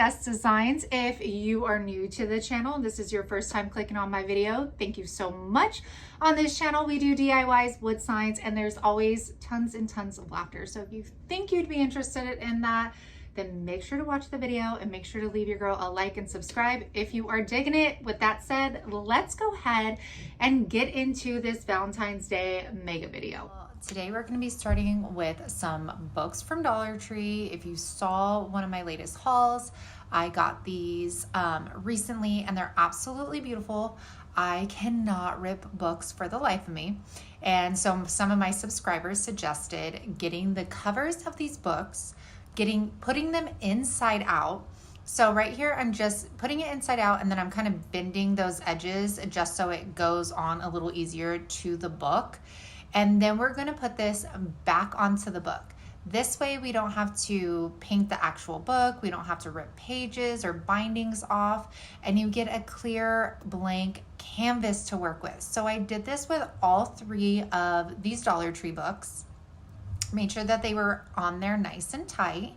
Dust Designs. If you are new to the channel and this is your first time clicking on my video, thank you so much. On this channel, we do DIYs, wood signs, and there's always tons and tons of laughter. So if you think you'd be interested in that, then make sure to watch the video and make sure to leave your girl a like and subscribe if you are digging it. With that said, let's go ahead and get into this Valentine's Day mega video. Today we're going to be starting with some books from Dollar Tree. If you saw one of my latest hauls, I got these recently and they're absolutely beautiful. I cannot rip books for the life of me. And so some of my subscribers suggested getting the covers of these books, putting them inside out. So right here, I'm just putting it inside out and then I'm kind of bending those edges just so it goes on a little easier to the book. And then we're gonna put this back onto the book. This way we don't have to paint the actual book, we don't have to rip pages or bindings off, and you get a clear blank canvas to work with. So I did this with all three of these Dollar Tree books. Made sure that they were on there nice and tight.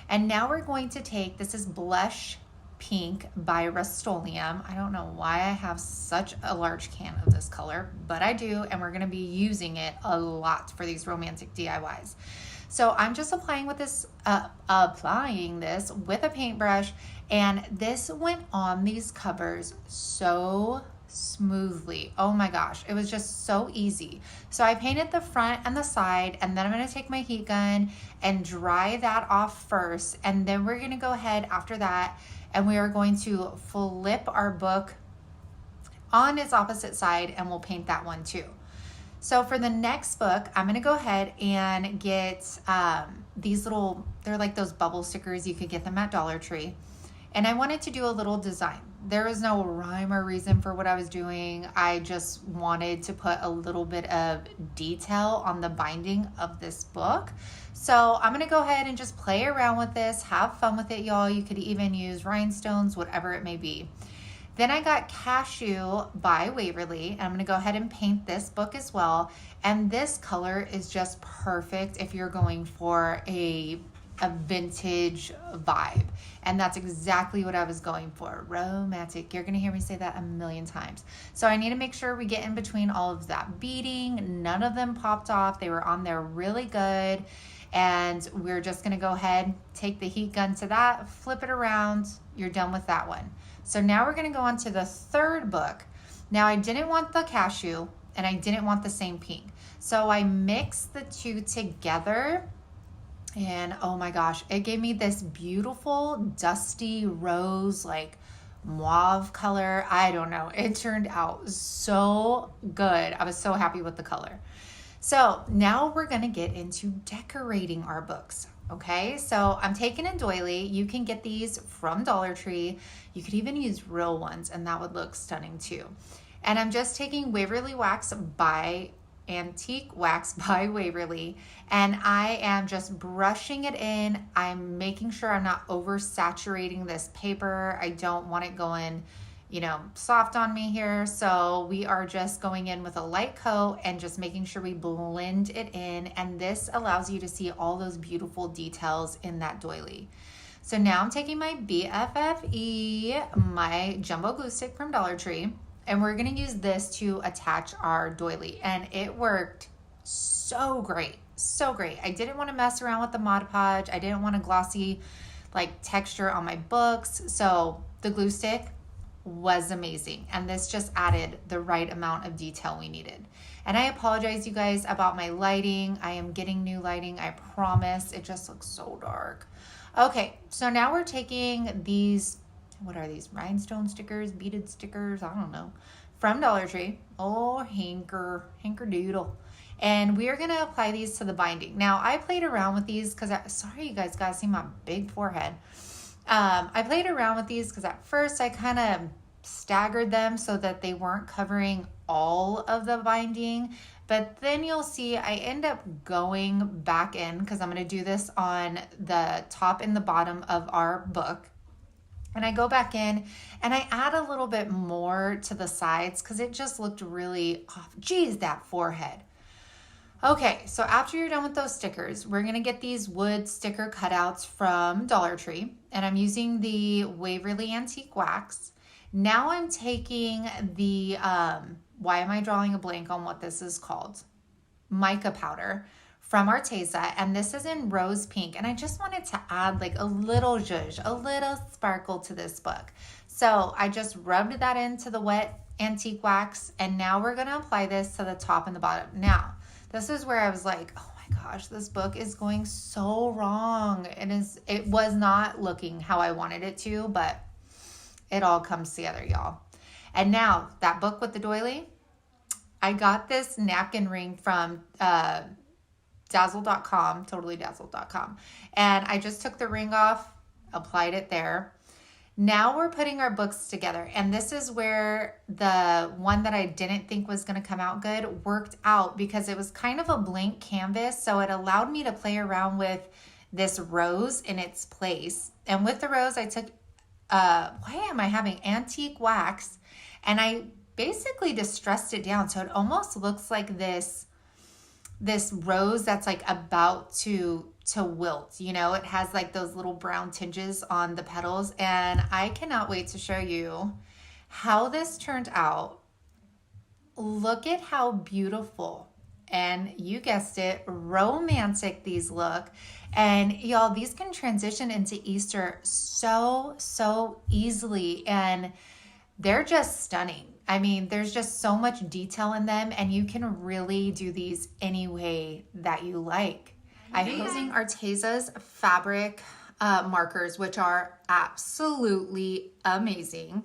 And now we're going to take, this is Blush Pink by Rust-Oleum. I don't know why I have such a large can of this color, but I do, and we're gonna be using it a lot for these romantic DIYs. So I'm just applying this with a paintbrush, and this went on these covers so smoothly. Oh my gosh, it was just so easy. So I painted the front and the side, and then I'm going to take my heat gun and dry that off first, and then we're going to go ahead after that and we are going to flip our book on its opposite side and we'll paint that one too. So for the next book, I'm going to go ahead and get these little, they're like those bubble stickers. You could get them at Dollar Tree. And I wanted to do a little design. There was no rhyme or reason for what I was doing. I just wanted to put a little bit of detail on the binding of this book. So I'm gonna go ahead and just play around with this, have fun with it, y'all. You could even use rhinestones, whatever it may be. Then I got Cashew by Waverly, and I'm gonna go ahead and paint this book as well. And this color is just perfect if you're going for a vintage vibe. And that's exactly what I was going for, romantic. You're gonna hear me say that a million times. So I need to make sure we get in between all of that beading. None of them popped off. They were on there really good. And we're just gonna go ahead, take the heat gun to that, flip it around, you're done with that one. So now we're gonna go on to the third book. Now I didn't want the cashew and I didn't want the same pink. So I mixed the two together. And oh my gosh, it gave me this beautiful dusty rose, like mauve color. I don't know, it turned out so good. I was so happy with the color. So now we're gonna get into decorating our books. Okay, so I'm taking a doily. You can get these from Dollar Tree. You could even use real ones and that would look stunning too. And I'm just taking Antique Wax by Waverly, and I am just brushing it in. I'm making sure I'm not oversaturating this paper. I don't want it going, soft on me here. So we are just going in with a light coat and just making sure we blend it in. And this allows you to see all those beautiful details in that doily. So now I'm taking my BFFE, my jumbo glue stick from Dollar Tree, and we're gonna use this to attach our doily. And it worked so great, so great. I didn't wanna mess around with the Mod Podge. I didn't want a glossy texture on my books. So the glue stick was amazing. And this just added the right amount of detail we needed. And I apologize, you guys, about my lighting. I am getting new lighting, I promise. It just looks so dark. Okay, so now we're taking these, what are these, rhinestone stickers, beaded stickers, I don't know, from Dollar Tree. Oh, hinker doodle. And we are gonna apply these to the binding. Now, I played around with these because, sorry you guys gotta see my big forehead. I played around with these because at first I kind of staggered them so that they weren't covering all of the binding. But then you'll see I end up going back in because I'm gonna do this on the top and the bottom of our book. And I go back in and I add a little bit more to the sides because it just looked really off. Geez, that forehead. Okay, so after you're done with those stickers, we're gonna get these wood sticker cutouts from Dollar Tree, and I'm using the Waverly Antique Wax. Now I'm taking the, why am I drawing a blank on what this is called? Mica powder from Arteza, and this is in rose pink, and I just wanted to add like a little zhuzh, a little sparkle to this book. So I just rubbed that into the wet antique wax, and now we're gonna apply this to the top and the bottom. Now, this is where I was like, oh my gosh, this book is going so wrong. It was not looking how I wanted it to, but it all comes together, y'all. And now that book with the doily, I got this napkin ring from dazzle.com, totallydazzled.com. And I just took the ring off, applied it there. Now we're putting our books together, and this is where the one that I didn't think was going to come out good worked out, because it was kind of a blank canvas, so it allowed me to play around with this rose in its place. And with the rose, I took, why am I having antique wax, and I basically distressed it down, so it almost looks like this rose that's like about to wilt, you know. It has like those little brown tinges on the petals, and I cannot wait to show you how this turned out. Look at how beautiful, and you guessed it, romantic these look. And y'all, these can transition into Easter so easily, and they're just stunning. I mean, there's just so much detail in them, and you can really do these any way that you like. I'm using Arteza's fabric markers, which are absolutely amazing.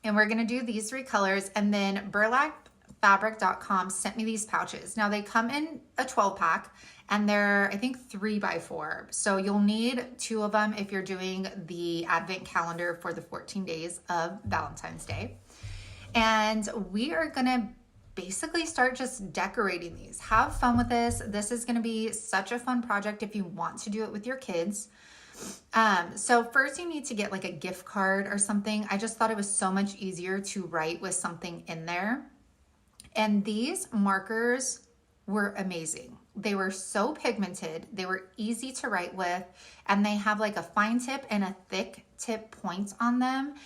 And we're gonna do these 3 colors, and then burlapfabric.com sent me these pouches. Now they come in a 12 pack, and they're, I think, 3x4. So you'll need 2 of them if you're doing the advent calendar for the 14 days of Valentine's Day. And we are gonna basically start just decorating these. Have fun with this. This is gonna be such a fun project if you want to do it with your kids. So first you need to get like a gift card or something. I just thought it was so much easier to write with something in there. And these markers were amazing. They were so pigmented, they were easy to write with, and they have like a fine tip and a thick tip point on them.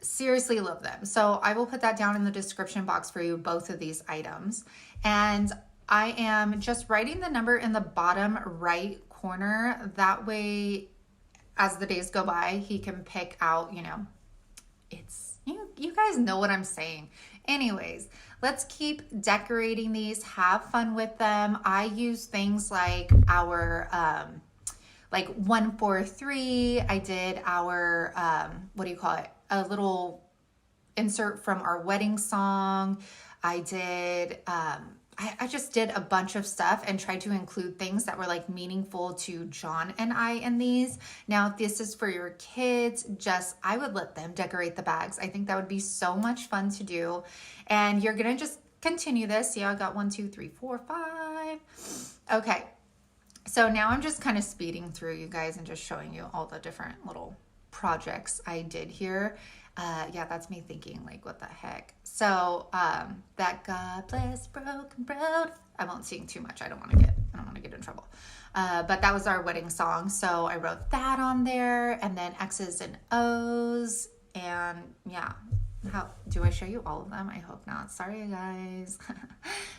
Seriously love them. So I will put that down in the description box for you, both of these items. And I am just writing the number in the bottom right corner. That way, as the days go by, he can pick out, you know, you guys know what I'm saying. Anyways, let's keep decorating these. Have fun with them. I use things like our, like 143. I did our, what do you call it? A little insert from our wedding song. I did, I just did a bunch of stuff and tried to include things that were like meaningful to John and I in these. Now, if this is for your kids, I would let them decorate the bags. I think that would be so much fun to do. And you're gonna just continue this. See, I got 1, 2, 3, 4, 5. Okay. So now I'm just kind of speeding through, you guys, and just showing you all the different little projects I did here. Yeah, that's me thinking like, what the heck? So that God bless broken road. I won't sing too much. I don't want to get in trouble. But that was our wedding song. So I wrote that on there, and then X's and O's, and yeah. How do I show you all of them? I hope not. Sorry, guys.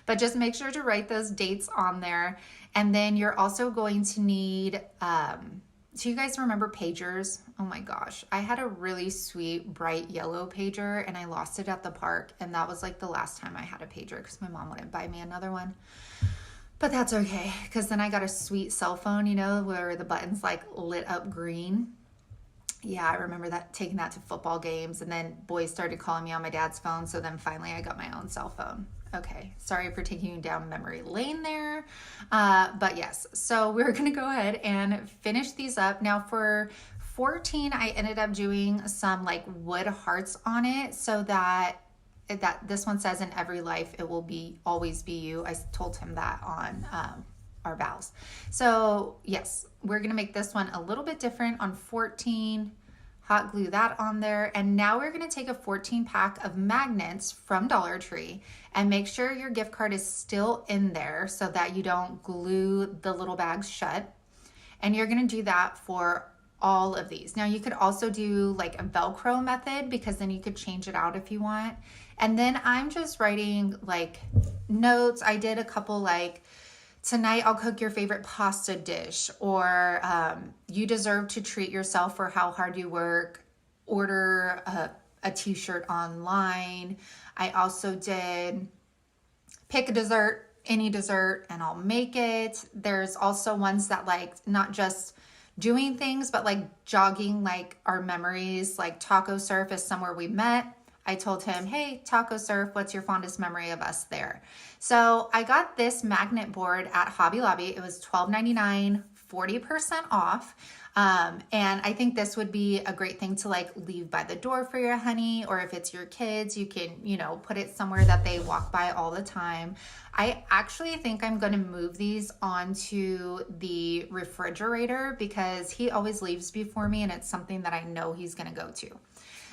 But just make sure to write those dates on there. And then you're also going to need, do you guys remember pagers? Oh my gosh. I had a really sweet bright yellow pager, and I lost it at the park. And that was like the last time I had a pager because my mom wouldn't buy me another one. But that's okay, because then I got a sweet cell phone, you know, where the buttons like lit up green. Yeah, I remember that, taking that to football games, and then boys started calling me on my dad's phone, so then finally I got my own cell phone. Okay, sorry for taking you down memory lane there, but yes, so we're gonna go ahead and finish these up. Now for 14, I ended up doing some like wood hearts on it, so that this one says, in every life it will always be you. I told him that on our vows. So yes, we're gonna make this one a little bit different on 14. hot glue that on there. And now we're gonna take a 14 pack of magnets from Dollar Tree and make sure your gift card is still in there so that you don't glue the little bags shut. And you're gonna do that for all of these. Now you could also do like a Velcro method because then you could change it out if you want. And then I'm just writing like notes. I did a couple like, tonight I'll cook your favorite pasta dish, or you deserve to treat yourself for how hard you work. Order a t-shirt online. I also did pick a dessert, any dessert, and I'll make it. There's also ones that like not just doing things, but like jogging like our memories, like Taco Surf is somewhere we met. I told him, hey, Taco Surf, what's your fondest memory of us there? So I got this magnet board at Hobby Lobby. It was $12.99, 40% off. And I think this would be a great thing to like leave by the door for your honey, or if it's your kids, you can, you know, put it somewhere that they walk by all the time. I actually think I'm going to move these onto the refrigerator because he always leaves before me and it's something that I know he's going to go to.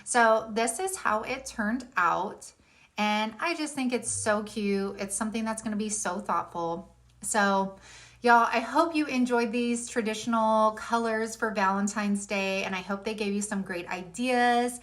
So this is how it turned out. And I just think it's so cute. It's something that's going to be so thoughtful. So y'all, I hope you enjoyed these traditional colors for Valentine's Day, and I hope they gave you some great ideas.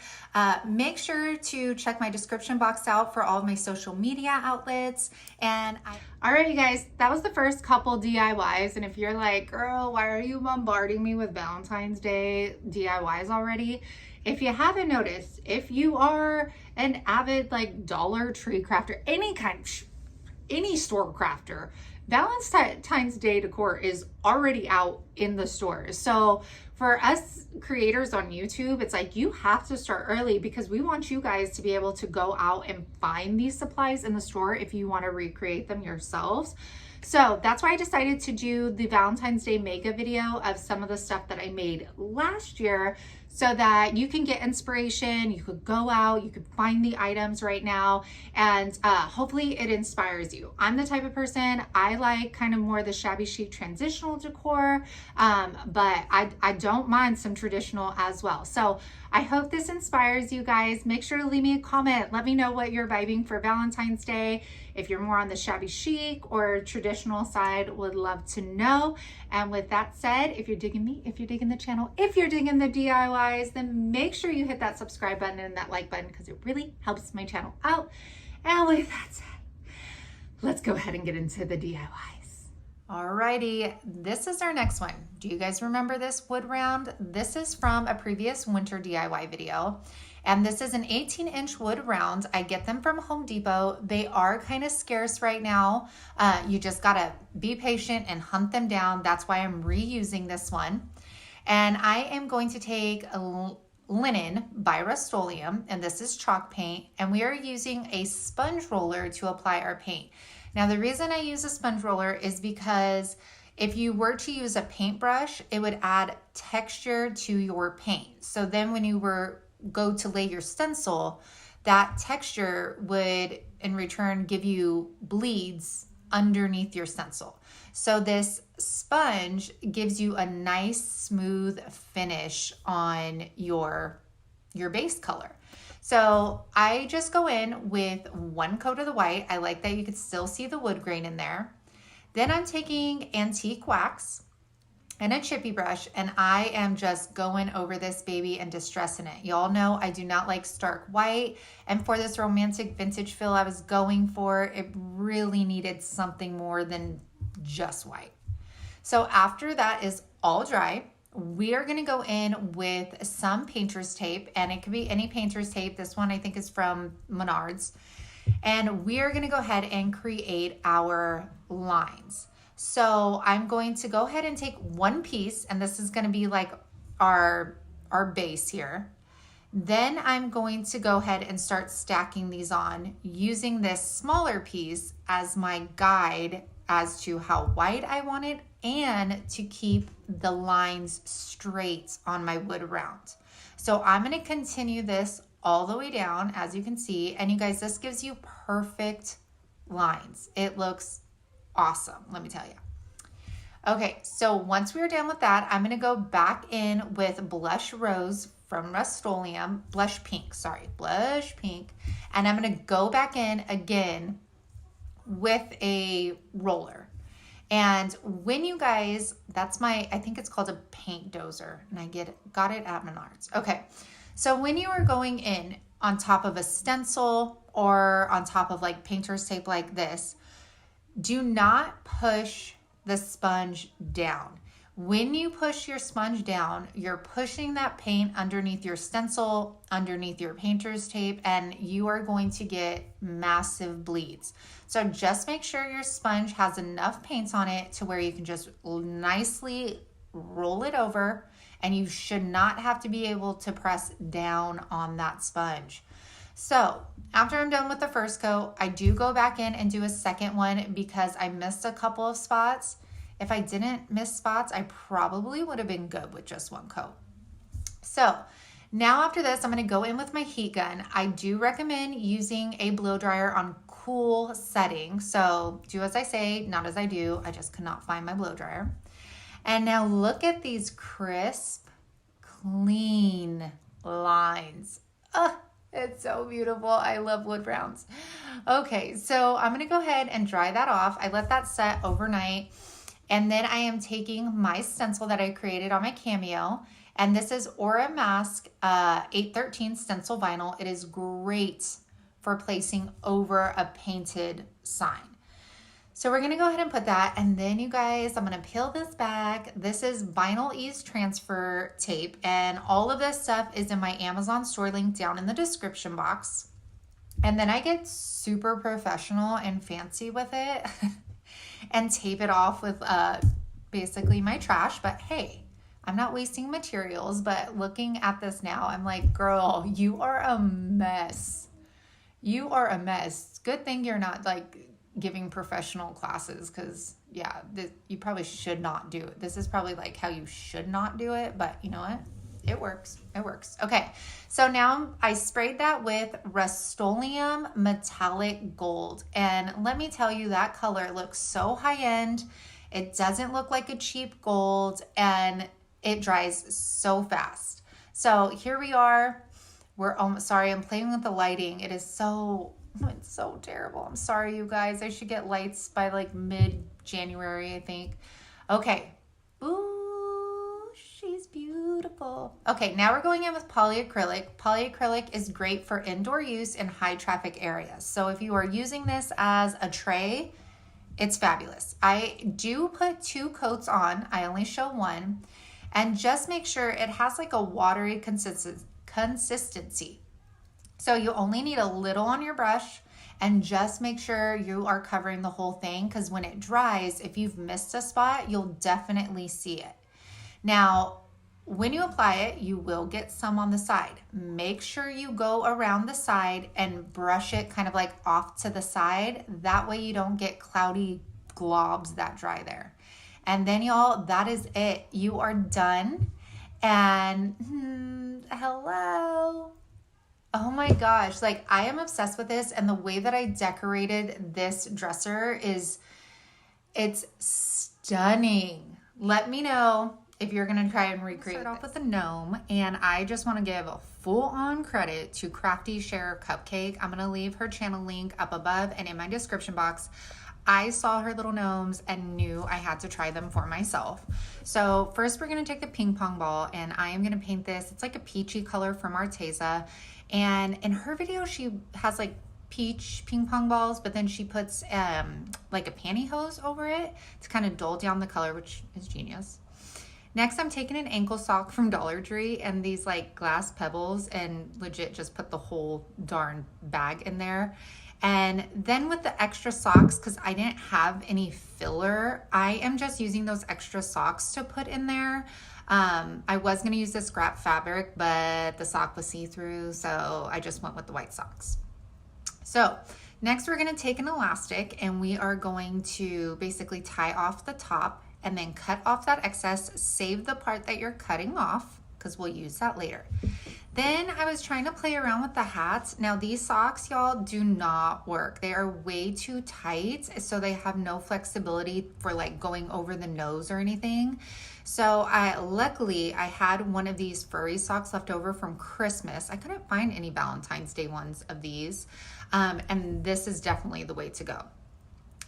Make sure to check my description box out for all of my social media outlets. All right, you guys, that was the first couple DIYs. And if you're like, girl, why are you bombarding me with Valentine's Day DIYs already? If you haven't noticed, if you are an avid like Dollar Tree crafter, any store crafter, Valentine's Day decor is already out in the stores. So for us creators on YouTube, it's like you have to start early because we want you guys to be able to go out and find these supplies in the store if you want to recreate them yourselves. So that's why I decided to do the Valentine's Day makeup video of some of the stuff that I made last year so that you can get inspiration, you could go out, you could find the items right now, and hopefully it inspires you. I'm the type of person, I like kind of more the shabby chic transitional decor, but I don't mind some traditional as well. So I hope this inspires you guys. Make sure to leave me a comment. Let me know what you're vibing for Valentine's Day. If you're more on the shabby chic or traditional side, would love to know. And with that said, if you're digging me, if you're digging the channel, if you're digging the DIYs, then make sure you hit that subscribe button and that like button because it really helps my channel out. And with that said, let's go ahead and get into the DIYs. Alrighty, this is our next one. Do you guys remember this wood round? This is from a previous winter DIY video. And this is an 18-inch wood round. I get them from Home Depot. They are kind of scarce right now. You just gotta be patient and hunt them down. That's why I'm reusing this one. And I am going to take a linen by Rust-Oleum, and this is chalk paint. And we are using a sponge roller to apply our paint. Now, the reason I use a sponge roller is because if you were to use a paintbrush, it would add texture to your paint. So then when you go to lay your stencil, that texture would in return give you bleeds underneath your stencil. So this sponge gives you a nice smooth finish on your base color. So I just go in with one coat of the white. I like that you could still see the wood grain in there. Then I'm taking antique wax and a chippy brush, and I am just going over this baby and distressing it. Y'all know I do not like stark white, and for this romantic vintage feel I was going for, it really needed something more than just white. So after that is all dry, we are going to go in with some painter's tape, and it could be any painter's tape. This one I think is from Menards. And we are going to go ahead and create our lines. So I'm going to go ahead and take one piece, and this is going to be like our base here. Then I'm going to go ahead and start stacking these on using this smaller piece as my guide as to how wide I want it and to keep the lines straight on my wood round. So I'm going to continue this all the way down, as you can see. And you guys, this gives you perfect lines. It looks awesome, let me tell you. Okay, so once we're done with that, I'm going to go back in with Blush Rose from Rust-Oleum, blush pink. And I'm going to go back in again with a roller. And when you guys, I think it's called a paint dozer, and I got it at Menards. Okay, so when you are going in on top of a stencil or on top of like painter's tape like this, do not push the sponge down. When you push your sponge down, you're pushing that paint underneath your stencil, underneath your painter's tape, and you are going to get massive bleeds. So just make sure your sponge has enough paint on it to where you can just nicely roll it over, and you should not have to be able to press down on that sponge. So after I'm done with the first coat, I do go back in and do a second one because I missed a couple of spots. If I didn't miss spots, I probably would have been good with just one coat. So now after this, I'm going to go in with my heat gun. I do recommend using a blow dryer on cool setting. So do as I say, not as I do. I just could not find my blow dryer. And now look at these crisp, clean lines. It's so beautiful. I love wood browns. Okay, so I'm going to go ahead and dry that off. I let that set overnight. And then I am taking my stencil that I created on my Cameo. And this is Aura Mask 813 stencil vinyl. It is great for placing over a painted sign. So we're going to go ahead and put that. And then you guys, I'm going to peel this back. This is Vinyl Ease Transfer tape. And all of this stuff is in my Amazon store link down in the description box. And then I get super professional and fancy with it and tape it off with basically my trash. But hey, I'm not wasting materials. But looking at this now, I'm like, girl, you are a mess. You are a mess. Good thing you're not like giving professional classes, because yeah, you probably should not do it. This is probably like how you should not do it, but you know what? It works. It works. Okay, so now I sprayed that with Rust-Oleum Metallic Gold, and let me tell you, that color looks so high-end. It doesn't look like a cheap gold, and it dries so fast. So here we are. We're almost, sorry, I'm playing with the lighting. It's so terrible. I'm sorry, you guys. I should get lights by like mid-January, I think. Okay. Ooh, she's beautiful. Okay, now we're going in with polyacrylic. Polyacrylic is great for indoor use in high traffic areas. So if you are using this as a tray, it's fabulous. I do put 2 coats on. I only show one. And just make sure it has like a watery consistency. So you only need a little on your brush, and just make sure you are covering the whole thing, because when it dries, if you've missed a spot, you'll definitely see it. Now, when you apply it, you will get some on the side. Make sure you go around the side and brush it kind of like off to the side. That way you don't get cloudy globs that dry there. And then y'all, that is it. You are done. And hello. Oh my gosh, like I am obsessed with this, and the way that I decorated this dresser is, it's stunning. Let me know if you're gonna try and recreate. Start off with a gnome, and I just want to give a full-on credit to Crafty Share Cupcake. I'm gonna leave her channel link up above and in my description box. I saw her little gnomes and knew I had to try them for myself. So first we're gonna take a ping pong ball, and I am gonna paint this. It's like a peachy color from Arteza. And in her video, she has like peach ping pong balls, but then she puts like a pantyhose over it to kind of dull down the color, which is genius. Next, I'm taking an ankle sock from Dollar Tree and these like glass pebbles, and legit just put the whole darn bag in there. And then with the extra socks, because I didn't have any filler, I am just using those extra socks to put in there. I was going to use the scrap fabric, but the sock was see-through, so I just went with the white socks. So next we're going to take an elastic, and we are going to basically tie off the top and then cut off that excess. Save the part that you're cutting off, because we'll use that later. Then I was trying to play around with the hats. Now these socks, y'all, do not work. They are way too tight, so they have no flexibility for like going over the nose or anything. So luckily I had one of these furry socks left over from Christmas. I couldn't find any Valentine's Day ones of these. And this is definitely the way to go.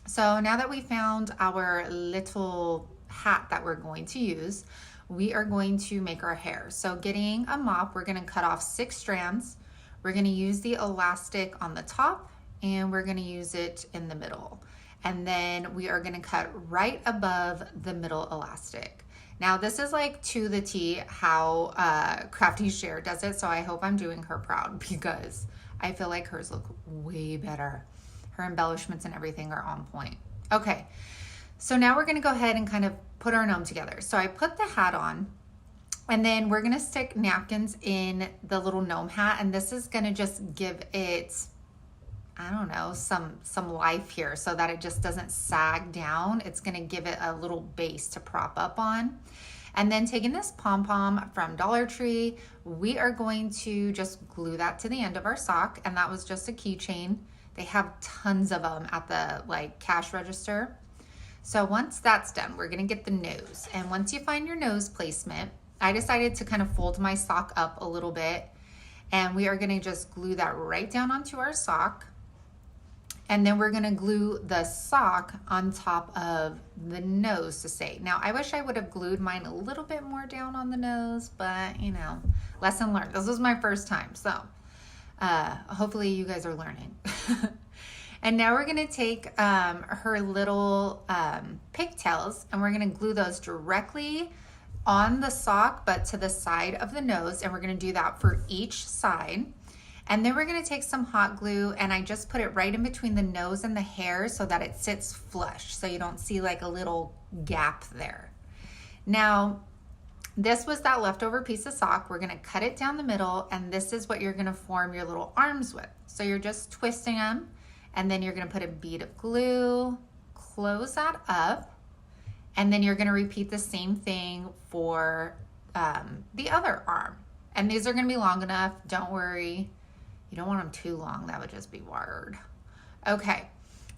So now that we found our little hat that we're going to use, we are going to make our hair. So getting a mop, we're gonna cut off 6 strands. We're gonna use the elastic on the top and we're gonna use it in the middle. And then we are gonna cut right above the middle elastic. Now this is like to the T how Crafty Share does it, so I hope I'm doing her proud because I feel like hers look way better. Her embellishments and everything are on point. Okay. So now we're gonna go ahead and kind of put our gnome together. So I put the hat on and then we're gonna stick napkins in the little gnome hat, and this is gonna just give it, I don't know, some life here so that it just doesn't sag down. It's gonna give it a little base to prop up on. And then taking this pom-pom from Dollar Tree, we are going to just glue that to the end of our sock, and that was just a keychain. They have tons of them at the like cash register. So once that's done, we're gonna get the nose. And once you find your nose placement, I decided to kind of fold my sock up a little bit, and we are gonna just glue that right down onto our sock. And then we're gonna glue the sock on top of the nose to stay. Now, I wish I would have glued mine a little bit more down on the nose, but you know, lesson learned. This was my first time, so hopefully you guys are learning. And now we're gonna take her little pigtails and we're gonna glue those directly on the sock, but to the side of the nose. And we're gonna do that for each side. And then we're gonna take some hot glue, and I just put it right in between the nose and the hair so that it sits flush, so you don't see like a little gap there. Now, this was that leftover piece of sock. We're gonna cut it down the middle, and this is what you're gonna form your little arms with. So you're just twisting them, and then you're gonna put a bead of glue, close that up, and then you're gonna repeat the same thing for the other arm. And these are gonna be long enough, don't worry. You don't want them too long, that would just be weird. Okay,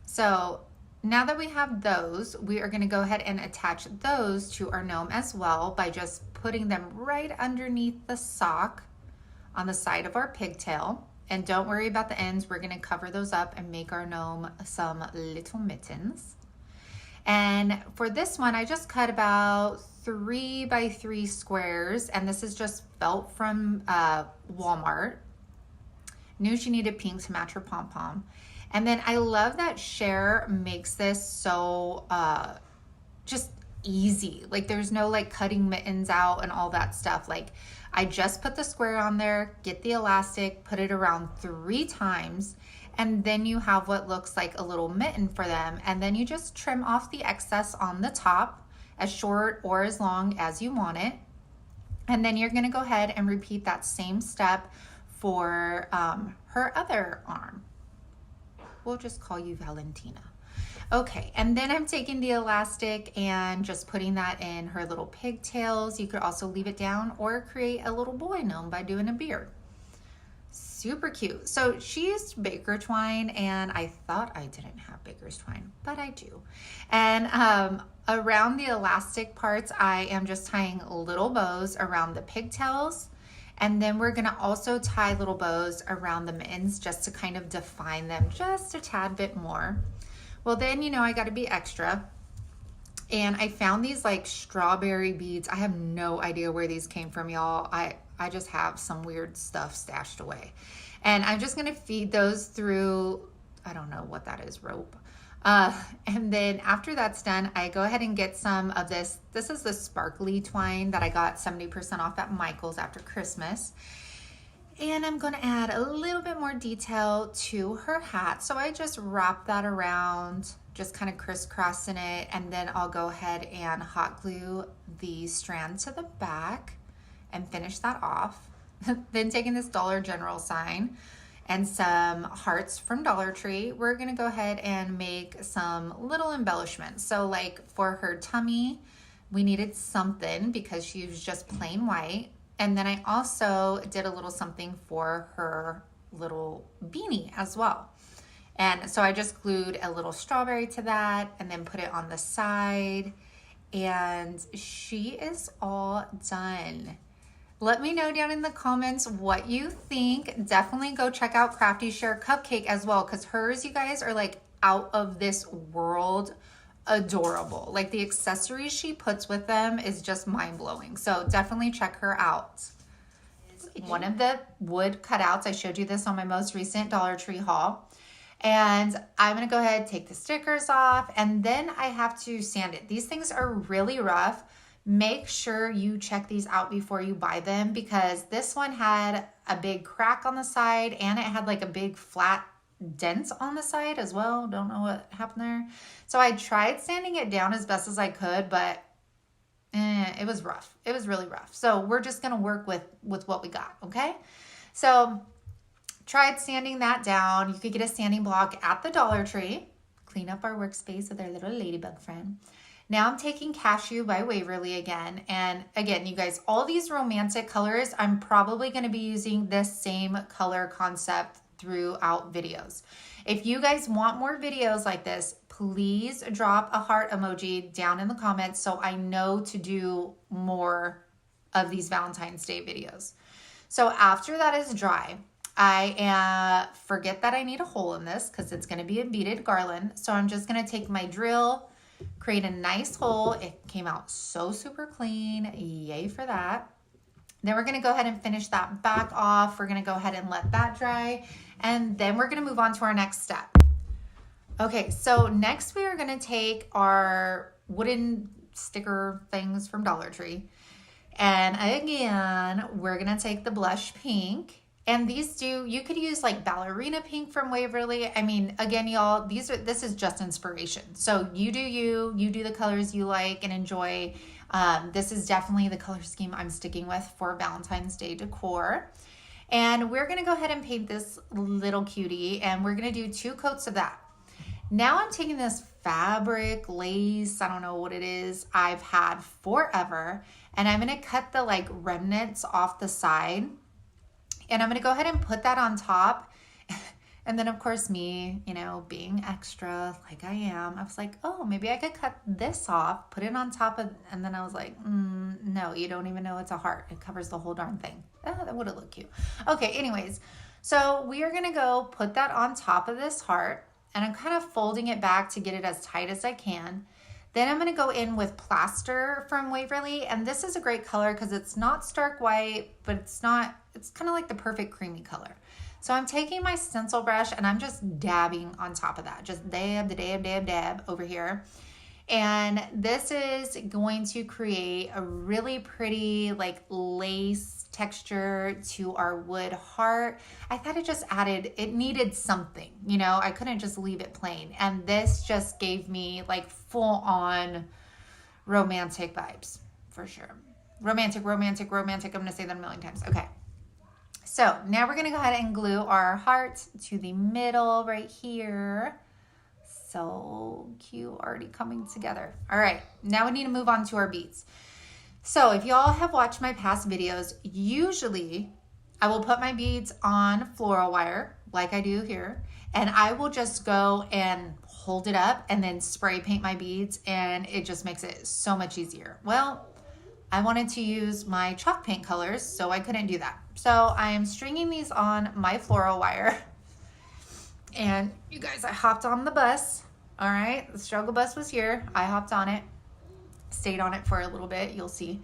so now that we have those, we are gonna go ahead and attach those to our gnome as well by just putting them right underneath the sock on the side of our pigtail. And don't worry about the ends, we're gonna cover those up and make our gnome some little mittens. And for this one, I just cut about 3 by 3 squares, and this is just felt from Walmart. Knew she needed pink to match her pom-pom. And then I love that Cher makes this so just easy. Like there's no like cutting mittens out and all that stuff. Like I just put the square on there, get the elastic, put it around 3 times, and then you have what looks like a little mitten for them. And then you just trim off the excess on the top, as short or as long as you want it. And then you're gonna go ahead and repeat that same step for her other arm. We'll just call you Valentina. Okay, and then I'm taking the elastic and just putting that in her little pigtails. You could also leave it down or create a little boy gnome by doing a beard. Super cute. So she used baker twine, and I thought I didn't have baker's twine, but I do. And around the elastic parts, I am just tying little bows around the pigtails. And then we're gonna also tie little bows around the mittens just to kind of define them just a tad bit more. Well, then, you know, I gotta be extra. And I found these like strawberry beads. I have no idea where these came from, y'all. I just have some weird stuff stashed away. And I'm just gonna feed those through, I don't know what that is, rope. And then after that's done, I go ahead and get some of this. This is the sparkly twine that I got 70% off at Michael's after Christmas. And I'm gonna add a little bit more detail to her hat. So I just wrap that around, just kind of crisscrossing it. And then I'll go ahead and hot glue the strand to the back and finish that off. Then taking this Dollar General sign and some hearts from Dollar Tree, we're gonna go ahead and make some little embellishments. So like for her tummy, we needed something because she was just plain white. And then I also did a little something for her little beanie as well. And so I just glued a little strawberry to that and then put it on the side. And she is all done. Let me know down in the comments what you think. Definitely go check out Crafty Share Cupcake as well, because hers, you guys, are like out of this world adorable. Like the accessories she puts with them is just mind-blowing. So definitely check her out. One of the wood cutouts, I showed you this on my most recent Dollar Tree haul. And I'm gonna go ahead, take the stickers off, and then I have to sand it. These things are really rough. Make sure you check these out before you buy them, because this one had a big crack on the side and it had like a big flat dent on the side as well. Don't know what happened there. So I tried sanding it down as best as I could, but it was rough. It was really rough. So we're just gonna work with what we got, okay? So tried sanding that down. You could get a sanding block at the Dollar Tree. Clean up our workspace with our little ladybug friend. Now I'm taking Cashew by Waverly again. And again, you guys, all these romantic colors, I'm probably going to be using this same color concept throughout videos. If you guys want more videos like this, please drop a heart emoji down in the comments so I know to do more of these Valentine's Day videos. So after that is dry, I forget that I need a hole in this because it's going to be a beaded garland. So I'm just going to take my drill, create a nice hole. It came out so super clean. Yay for that. Then we're going to go ahead and finish that back off. We're going to go ahead and let that dry. And then we're going to move on to our next step. Okay, so next we are going to take our wooden sticker things from Dollar Tree. And again, we're going to take the blush pink. And these you could use like ballerina pink from Waverly. I mean, again, y'all, this is just inspiration. So you do the colors you like and enjoy. This is definitely the color scheme I'm sticking with for Valentine's Day decor. And we're gonna go ahead and paint this little cutie, and we're gonna do 2 coats of that. Now I'm taking this fabric, lace, I don't know what it is, I've had forever, and I'm gonna cut the like remnants off the side. And I'm going to go ahead and put that on top. And then of course me, you know, being extra like I am, I was like, oh, maybe I could cut this off, put it on top of, and then I was like, no, you don't even know it's a heart. It covers the whole darn thing. Oh, that would have looked cute. Okay, anyways, so we are going to go put that on top of this heart, and I'm kind of folding it back to get it as tight as I can. Then I'm going to go in with plaster from Waverly, and this is a great color because it's not stark white, but it's kind of like the perfect creamy color. So I'm taking my stencil brush and I'm just dabbing on top of that. Just dab over here. And this is going to create a really pretty like lace texture to our wood heart. I thought it needed something, you know, I couldn't just leave it plain. And this just gave me like full on romantic vibes for sure. Romantic. I'm going to say that a million times. Okay. So now we're going to go ahead and glue our heart to the middle right here. So cute, already coming together. All right, now we need to move on to our beads. So if y'all have watched my past videos, usually I will put my beads on floral wire like I do here, and I will just go and hold it up and then spray paint my beads, and it just makes it so much easier. Well, I wanted to use my chalk paint colors, so I couldn't do that. So I am stringing these on my floral wire. And you guys, I hopped on the bus. All right, the struggle bus was here. I hopped on it, stayed on it for a little bit, you'll see.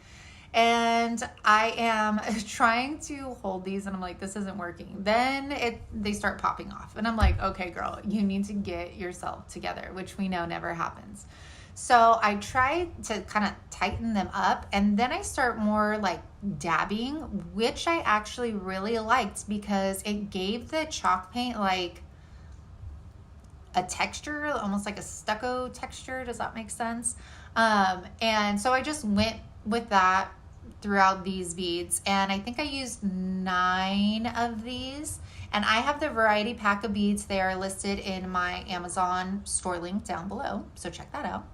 And I am trying to hold these, and I'm like, this isn't working. Then they start popping off. And I'm like, okay, girl, you need to get yourself together, which we know never happens. So I try to kind of tighten them up, and then I start more like dabbing, which I actually really liked because it gave the chalk paint like a texture, almost like a stucco texture. Does that make sense? And so I just went with that throughout these beads, and I think I used 9 of these, and I have the variety pack of beads. They are listed in my Amazon store link down below, so check that out.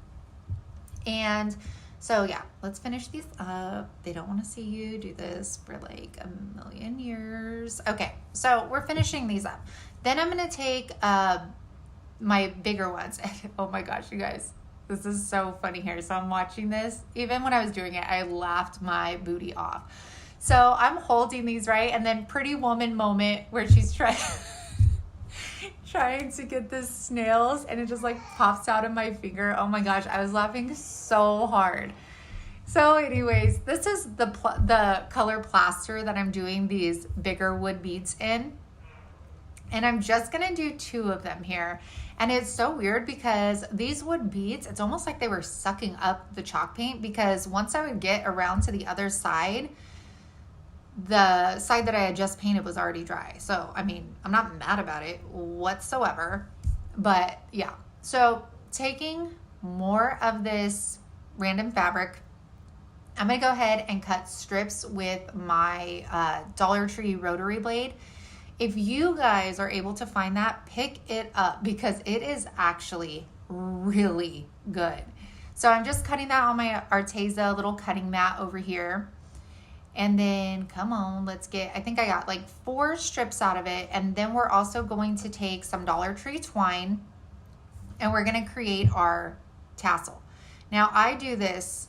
And So yeah, let's finish these up. They don't want to see you do this for like a million years. Okay, so we're finishing these up. Then I'm going to take my bigger ones. Oh my gosh, you guys, this is so funny here. So I'm watching this. Even when I was doing it, I laughed my booty off. So I'm holding these, right? And then Pretty Woman moment where she's trying to get the snails and it just like pops out of my finger. Oh my gosh, I was laughing so hard. So anyways, this is the color plaster that I'm doing these bigger wood beads in. And I'm just gonna do 2 of them here. And it's so weird because these wood beads, it's almost like they were sucking up the chalk paint, because once I would get around to the other side, the side that I had just painted was already dry. So, I mean, I'm not mad about it whatsoever, but yeah. So taking more of this random fabric, I'm gonna go ahead and cut strips with my Dollar Tree rotary blade. If you guys are able to find that, pick it up because it is actually really good. So I'm just cutting that on my Arteza little cutting mat over here. And then, come on, let's get, I think I got like 4 strips out of it. And then we're also going to take some Dollar Tree twine and we're going to create our tassel. Now I do this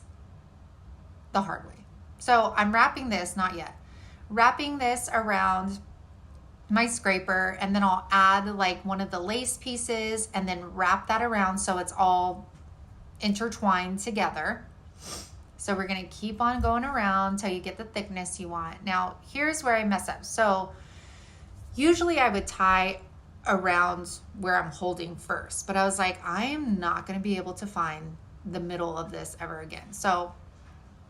the hard way. So I'm wrapping this, not yet, wrapping this around my scraper, and then I'll add like one of the lace pieces and then wrap that around so it's all intertwined together. So we're gonna keep on going around till you get the thickness you want. Now, here's where I mess up. So usually I would tie around where I'm holding first, but I was like, I am not gonna be able to find the middle of this ever again. So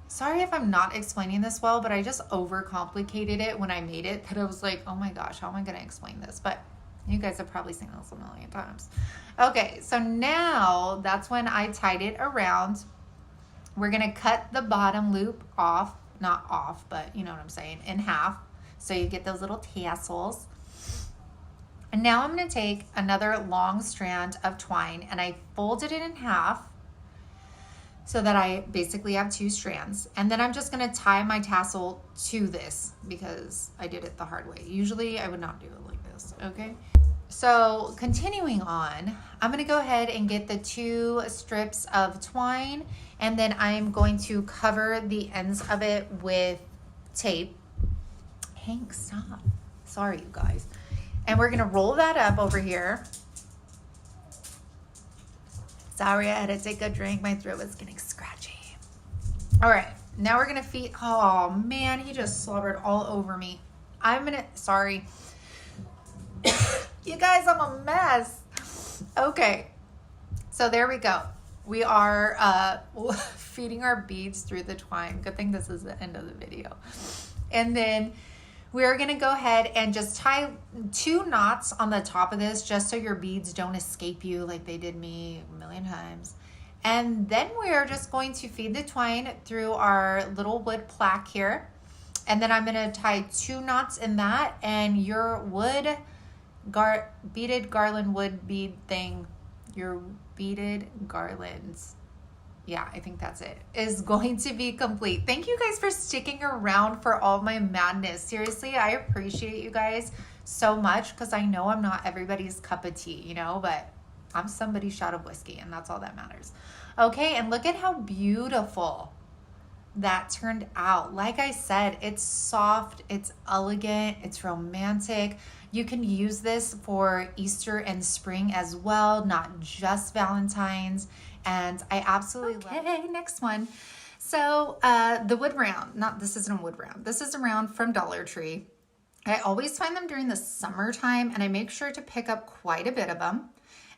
sorry if I'm not explaining this well, but I just overcomplicated it when I made it, that I was like, oh my gosh, how am I gonna explain this? But you guys have probably seen this a million times. Okay, so now that's when I tied it around. We're gonna cut the bottom loop off, not off, but you know what I'm saying, in half. So you get those little tassels. And now I'm gonna take another long strand of twine and I folded it in half so that I basically have 2 strands. And then I'm just gonna tie my tassel to this because I did it the hard way. Usually I would not do it like this, okay? So continuing on, I'm gonna go ahead and get the 2 strips of twine, and then I'm going to cover the ends of it with tape. Hank, stop. Sorry, you guys. And we're gonna roll that up over here. Sorry, I had to take a drink. My throat was getting scratchy. All right, now we're gonna feed, oh man, he just slobbered all over me. Sorry. You guys, I'm a mess. Okay, so there we go. We are feeding our beads through the twine. Good thing this is the end of the video. And then we're gonna go ahead and just tie 2 knots on the top of this just so your beads don't escape you like they did me a million times. And then we're just going to feed the twine through our little wood plaque here. And then I'm gonna tie 2 knots in that, and your beaded garland wood bead thing, your beaded garlands, yeah, I think that's it, is going to be complete. Thank you guys for sticking around for all my madness. Seriously, I appreciate you guys so much because I know I'm not everybody's cup of tea, you know, but I'm somebody's shot of whiskey and that's all that matters. Okay, and look at how beautiful that turned out. Like I said, it's soft, it's elegant, it's romantic. You can use this for Easter and spring as well, not just Valentine's. And I absolutely love it. Okay, next one. So the wood round, this isn't a wood round. This is a round from Dollar Tree. I always find them during the summertime and I make sure to pick up quite a bit of them.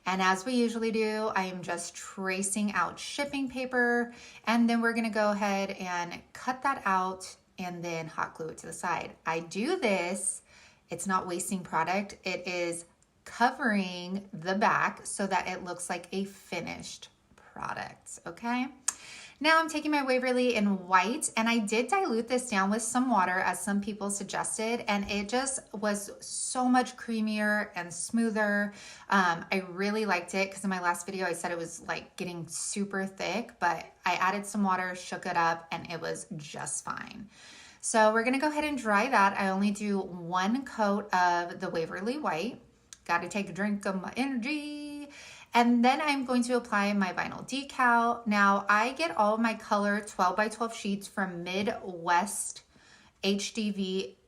And as we usually do, I am just tracing out shipping paper, and then we're gonna go ahead and cut that out and then hot glue it to the side. I do this, it's not wasting product, it is covering the back so that it looks like a finished product, okay? Now I'm taking my Waverly in white, and I did dilute this down with some water as some people suggested, and it just was so much creamier and smoother. I really liked it because in my last video I said it was like getting super thick, but I added some water, shook it up, and it was just fine. So we're gonna go ahead and dry that. I only do 1 coat of the Waverly white. Got to take a drink of my energy. And then I'm going to apply my vinyl decal. Now I get all of my color 12 by 12 sheets from Midwest HTV.com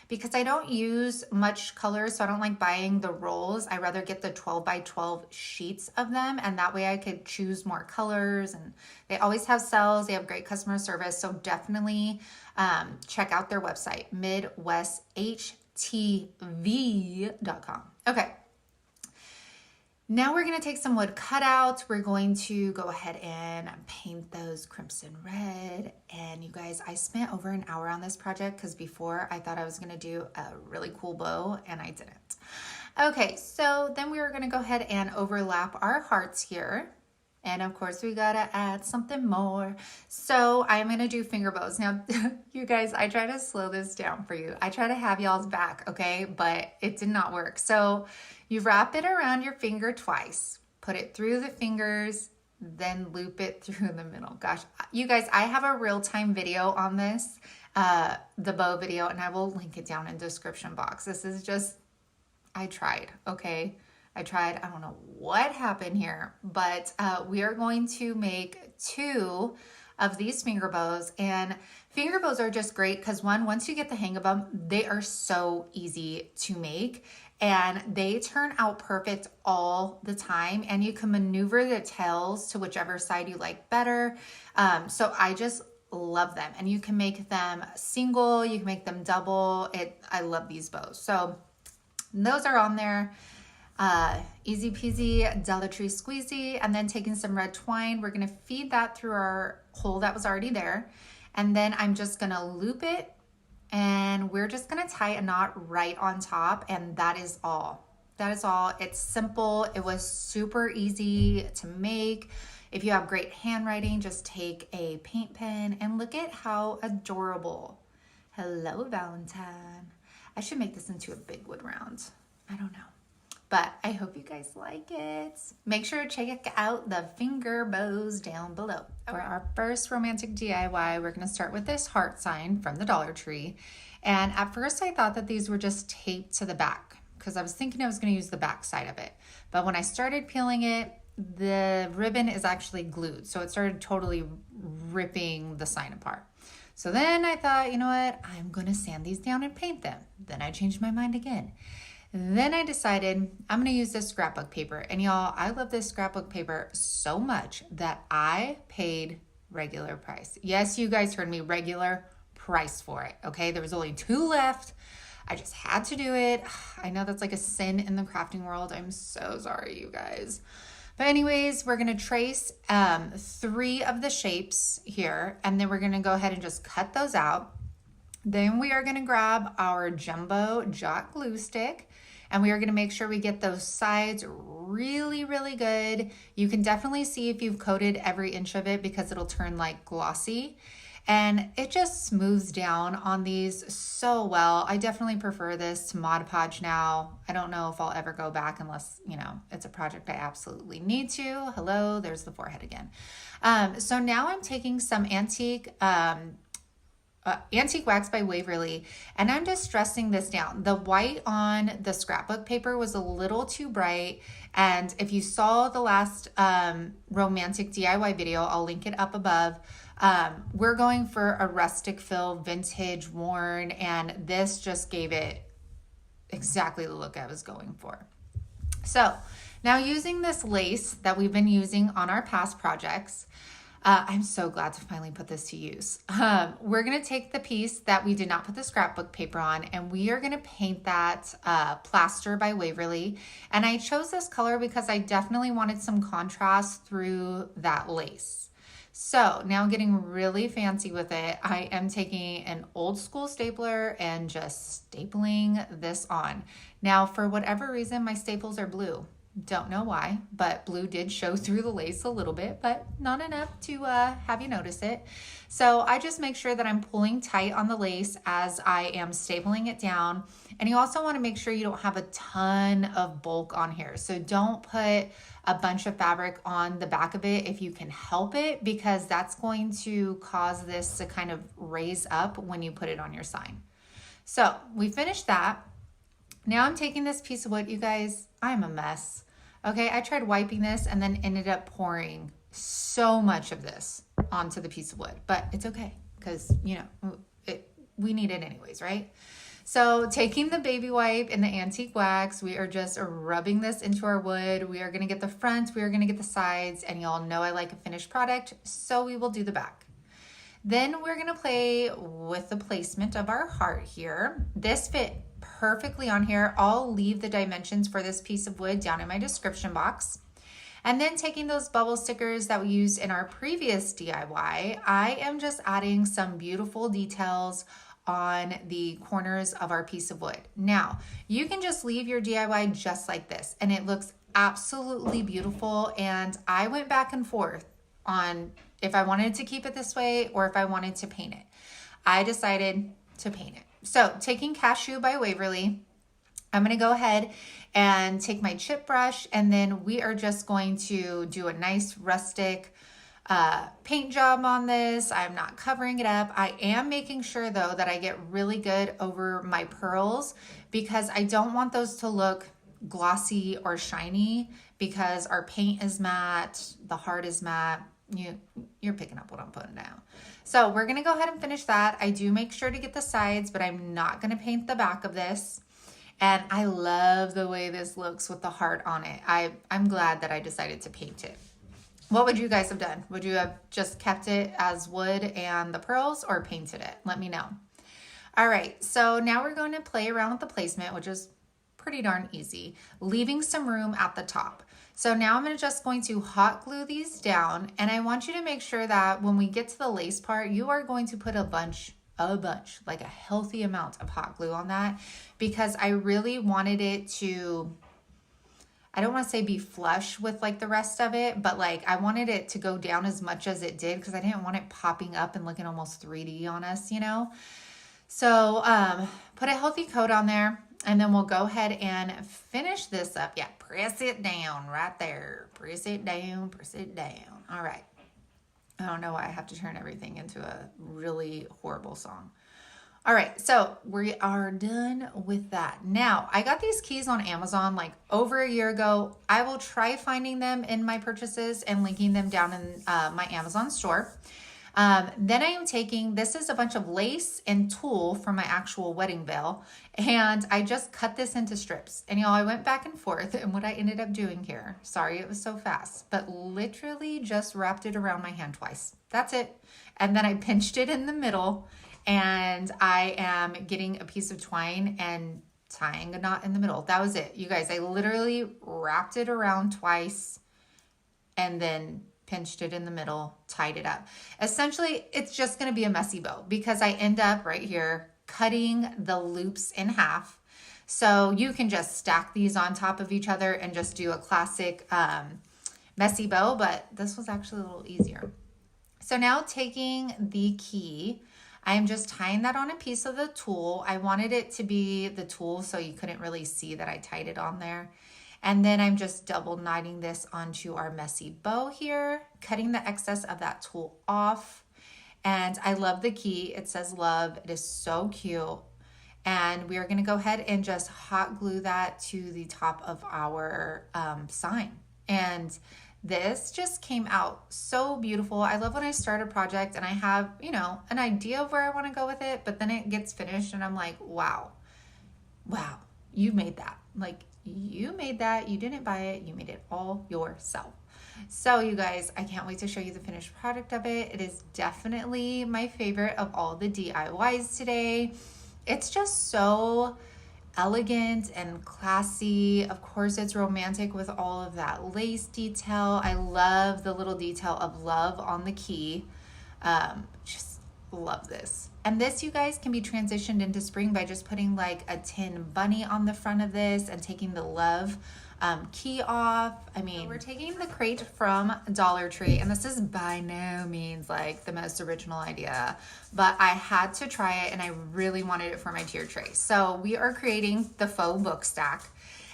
because I don't use much color, so I don't like buying the rolls. I rather get the 12 by 12 sheets of them, and that way I could choose more colors, and they always have sales. They have great customer service, so definitely check out their website, MidwestHTV.com. Okay. Now we're going to take some wood cutouts. We're going to go ahead and paint those crimson red. And you guys, I spent over an hour on this project because before I thought I was going to do a really cool bow and I didn't. Okay, so then we are going to go ahead and overlap our hearts here. And of course we got to add something more. So I'm going to do finger bows. Now, you guys, I try to slow this down for you. I try to have y'all's back, okay? But it did not work. So you wrap it around your finger twice, put it through the fingers, then loop it through the middle. Gosh, you guys, I have a real-time video on this, the bow video, and I will link it down in the description box. This is just, I tried, okay? I tried. I don't know what happened here, but we are going to make 2 of these finger bows. And finger bows are just great because once you get the hang of them, they are so easy to make and they turn out perfect all the time. And you can maneuver the tails to whichever side you like better. So I just love them, and you can make them single, you can make them double. I love these bows. So those are on there. Easy peasy, Dollar Tree squeezy. And then taking some red twine, we're going to feed that through our hole that was already there. And then I'm just going to loop it, and we're just going to tie a knot right on top. And that is all. That is all. It's simple. It was super easy to make. If you have great handwriting, just take a paint pen and look at how adorable. Hello, Valentine. I should make this into a big wood round. I don't know. But I hope you guys like it. Make sure to check out the finger bows down below. For our first romantic DIY, we're going to start with this heart sign from the Dollar Tree. And at first I thought that these were just taped to the back because I was thinking I was going to use the back side of it. But when I started peeling it, the ribbon is actually glued. So it started totally ripping the sign apart. So then I thought, you know what? I'm going to sand these down and paint them. Then I changed my mind again. Then I decided I'm going to use this scrapbook paper. And y'all, I love this scrapbook paper so much that I paid regular price. Yes, you guys heard me, regular price for it. Okay, there was only 2 left. I just had to do it. I know that's like a sin in the crafting world. I'm so sorry, you guys. But anyways, we're going to trace 3 of the shapes here. And then we're going to go ahead and just cut those out. Then we are going to grab our jumbo jot glue stick. And we are going to make sure we get those sides really, really good. You can definitely see if you've coated every inch of it because it'll turn like glossy. And it just smooths down on these so well. I definitely prefer this to Mod Podge now. I don't know if I'll ever go back unless, you know, it's a project I absolutely need to. Hello, there's the forehead again. So now I'm taking some antique wax by Waverly, and I'm just stressing this down. The white on the scrapbook paper was a little too bright, and if you saw the last romantic DIY video, I'll link it up above. We're going for a rustic feel, vintage, worn, and this just gave it exactly the look I was going for. So now using this lace that we've been using on our past projects, I'm so glad to finally put this to use. We're going to take the piece that we did not put the scrapbook paper on, and we are going to paint that plaster by Waverly. And I chose this color because I definitely wanted some contrast through that lace. So now I'm getting really fancy with it. I am taking an old school stapler and just stapling this on. Now, for whatever reason, my staples are blue. Don't know why, but blue did show through the lace a little bit, but not enough to have you notice it. So I just make sure that I'm pulling tight on the lace as I am stapling it down. And you also want to make sure you don't have a ton of bulk on here. So don't put a bunch of fabric on the back of it if you can help it, because that's going to cause this to kind of raise up when you put it on your sign. So we finished that. Now I'm taking this piece of wood, you guys, I'm a mess. Okay, I tried wiping this and then ended up pouring so much of this onto the piece of wood, but it's okay because, you know, we need it anyways, right? So taking the baby wipe and the antique wax, we are just rubbing this into our wood. We are gonna get the front, we are gonna get the sides, and y'all know I like a finished product, so we will do the back. Then we're gonna play with the placement of our heart here. This fit perfectly on here. I'll leave the dimensions for this piece of wood down in my description box. And then taking those bubble stickers that we used in our previous DIY, I am just adding some beautiful details on the corners of our piece of wood. Now, you can just leave your DIY just like this, and it looks absolutely beautiful. And I went back and forth on if I wanted to keep it this way or if I wanted to paint it. I decided to paint it. So taking Cashew by Waverly, I'm going to go ahead and take my chip brush, and then we are just going to do a nice rustic paint job on this. I'm not covering it up. I am making sure though that I get really good over my pearls, because I don't want those to look glossy or shiny, because our paint is matte, the heart is matte. You're picking up what I'm putting down. So we're going to go ahead and finish that. I do make sure to get the sides, but I'm not going to paint the back of this. And I love the way this looks with the heart on it. I'm glad that I decided to paint it. What would you guys have done? Would you have just kept it as wood and the pearls, or painted it? Let me know. All right, so now we're going to play around with the placement, which is pretty darn easy, leaving some room at the top. So now I'm just going to hot glue these down, and I want you to make sure that when we get to the lace part, you are going to put a bunch, like a healthy amount of hot glue on that, because I really wanted it to, I don't want to say be flush with like the rest of it, but like I wanted it to go down as much as it did, because I didn't want it popping up and looking almost 3D on us, you know? So put a healthy coat on there. And then we'll go ahead and finish this up. Yeah, press it down right there. Press it down, press it down. All right. I don't know why I have to turn everything into a really horrible song. All right, so we are done with that. Now, I got these keys on Amazon like over a year ago. I will try finding them in my purchases and linking them down in my Amazon store. Then I am taking, this is a bunch of lace and tulle from my actual wedding veil, and I just cut this into strips. And y'all, I went back and forth, and what I ended up doing here, sorry it was so fast, but literally just wrapped it around my hand twice. That's it. And then I pinched it in the middle, and I am getting a piece of twine and tying a knot in the middle. That was it. You guys, I literally wrapped it around twice and then pinched it in the middle, tied it up. Essentially, it's just going to be a messy bow, because I end up right here cutting the loops in half. So you can just stack these on top of each other and just do a classic messy bow, but this was actually a little easier. So now taking the key, I'm just tying that on a piece of the tulle. I wanted it to be the tulle so you couldn't really see that I tied it on there. And then I'm just double knotting this onto our messy bow here, cutting the excess of that tulle off. And I love the key. It says love. It is so cute. And we are going to go ahead and just hot glue that to the top of our sign. And this just came out so beautiful. I love when I start a project and I have, you know, an idea of where I want to go with it, but then it gets finished and I'm like, wow, you made that. Like, you made that. You didn't buy it. You made it all yourself. So you guys, I can't wait to show you the finished product of it. It is definitely my favorite of all the DIYs today. It's just so elegant and classy. Of course, it's romantic with all of that lace detail. I love the little detail of love on the key. Just love this. And this, you guys, can be transitioned into spring by just putting like a tin bunny on the front of this and taking the love key off. I mean, we're taking the crate from Dollar Tree, and this is by no means like the most original idea, but I had to try it and I really wanted it for my tier tray. So we are creating the faux book stack,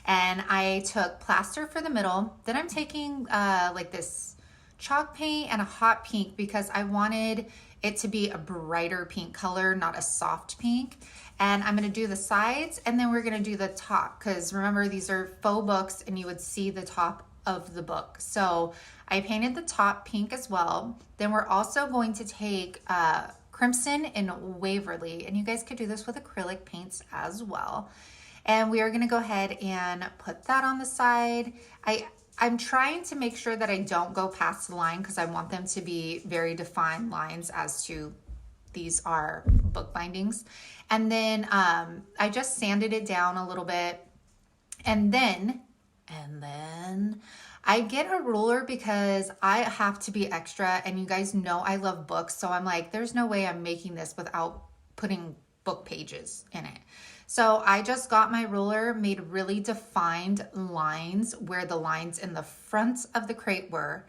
and I took plaster for the middle. Then I'm taking like this chalk paint and a hot pink because I wanted it to be a brighter pink color, not a soft pink. And I'm gonna do the sides, and then we're gonna do the top, because remember, these are faux books and you would see the top of the book. So I painted the top pink as well. Then we're also going to take crimson and Waverly, and you guys could do this with acrylic paints as well. And we are gonna go ahead and put that on the side. I'm trying to make sure that I don't go past the line because I want them to be very defined lines as to these are book bindings. And then I just sanded it down a little bit. And then I get a ruler because I have to be extra, and you guys know I love books. So I'm like, there's no way I'm making this without putting book pages in it. So I just got my ruler, made really defined lines where the lines in the front of the crate were.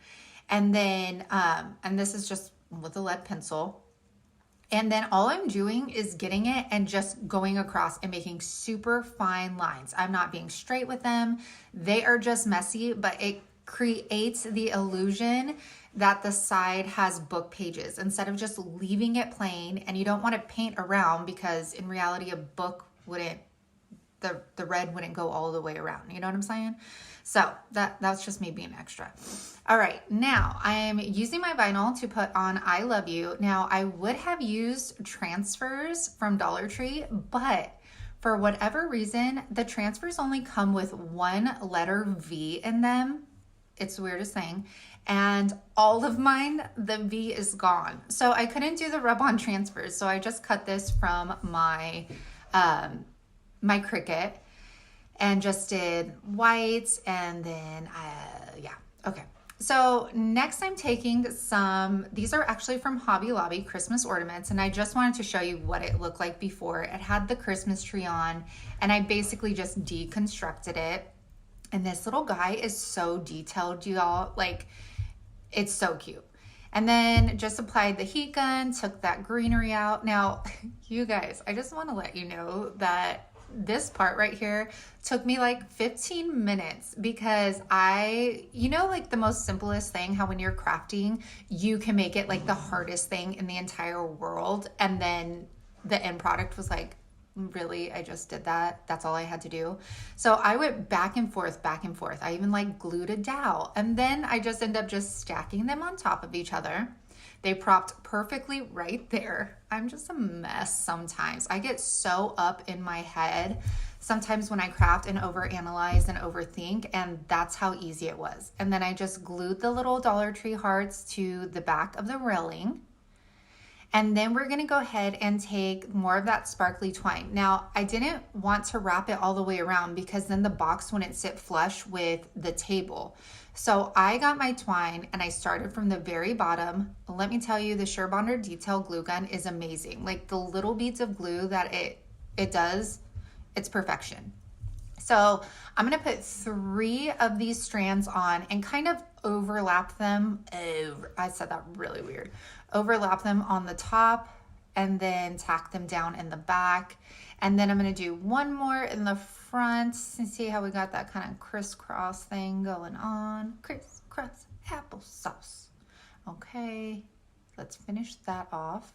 And then, and this is just with a lead pencil. And then all I'm doing is getting it and just going across and making super fine lines. I'm not being straight with them. They are just messy, but it creates the illusion that the side has book pages instead of just leaving it plain. And you don't want to paint around because in reality, a book wouldn't, the red wouldn't go all the way around. You know what I'm saying? So that's just me being extra. All right, now I am using my vinyl to put on I Love You. Now I would have used transfers from Dollar Tree, but for whatever reason, the transfers only come with one letter V in them. It's the weirdest thing. And all of mine, the V is gone. So I couldn't do the rub-on transfers. So I just cut this from my my Cricut and just did whites, and then yeah, okay. So next I'm taking some, these are actually from Hobby Lobby Christmas ornaments, and I just wanted to show you what it looked like before. It had the Christmas tree on, and I basically just deconstructed it. And this little guy is so detailed, y'all, like it's so cute. And then just applied the heat gun, took that greenery out. Now, you guys, I just want to let you know that this part right here took me like 15 minutes because you know, like the most simplest thing, how when you're crafting, you can make it like the hardest thing in the entire world. And then the end product was like, really, I just did that. That's all I had to do. So I went back and forth. I even like glued a dowel, and then I just ended up just stacking them on top of each other. They propped perfectly right there. I'm just a mess sometimes. I get so up in my head sometimes when I craft and overanalyze and overthink, and that's how easy it was. And then I just glued the little Dollar Tree hearts to the back of the railing. And then we're gonna go ahead and take more of that sparkly twine. Now, I didn't want to wrap it all the way around because then the box wouldn't sit flush with the table. So I got my twine and I started from the very bottom. Let me tell you, the SureBonder Detail glue gun is amazing. Like the little beads of glue that it does, it's perfection. So I'm gonna put 3 of these strands on and kind of overlap them. I said that really weird. Overlap them on the top and then tack them down in the back. And then I'm gonna do one more in the front and see how we got that kind of crisscross thing going on. Crisscross applesauce. Okay, let's finish that off.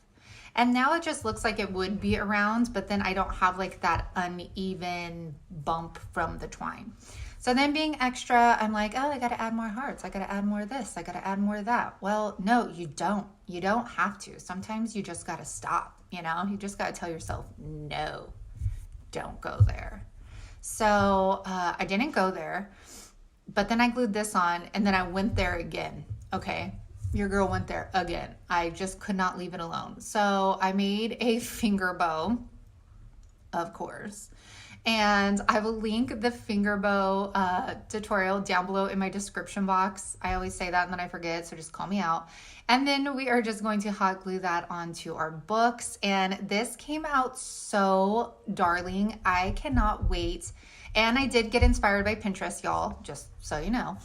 And now it just looks like it would be around, but then I don't have like that uneven bump from the twine. So then being extra, I'm like, oh, I gotta add more hearts. I gotta add more of this. I gotta add more of that. Well, no, you don't. You don't have to. Sometimes you just gotta stop, you know? You just gotta tell yourself, no, don't go there. So I didn't go there, but then I glued this on and then I went there again, okay? Your girl went there again. I just could not leave it alone. So I made a finger bow, of course. And I will link the finger bow tutorial down below in my description box. I always say that and then I forget, so just call me out. And then we are just going to hot glue that onto our books. And this came out so darling. I cannot wait And I did get inspired by Pinterest, y'all, just so you know.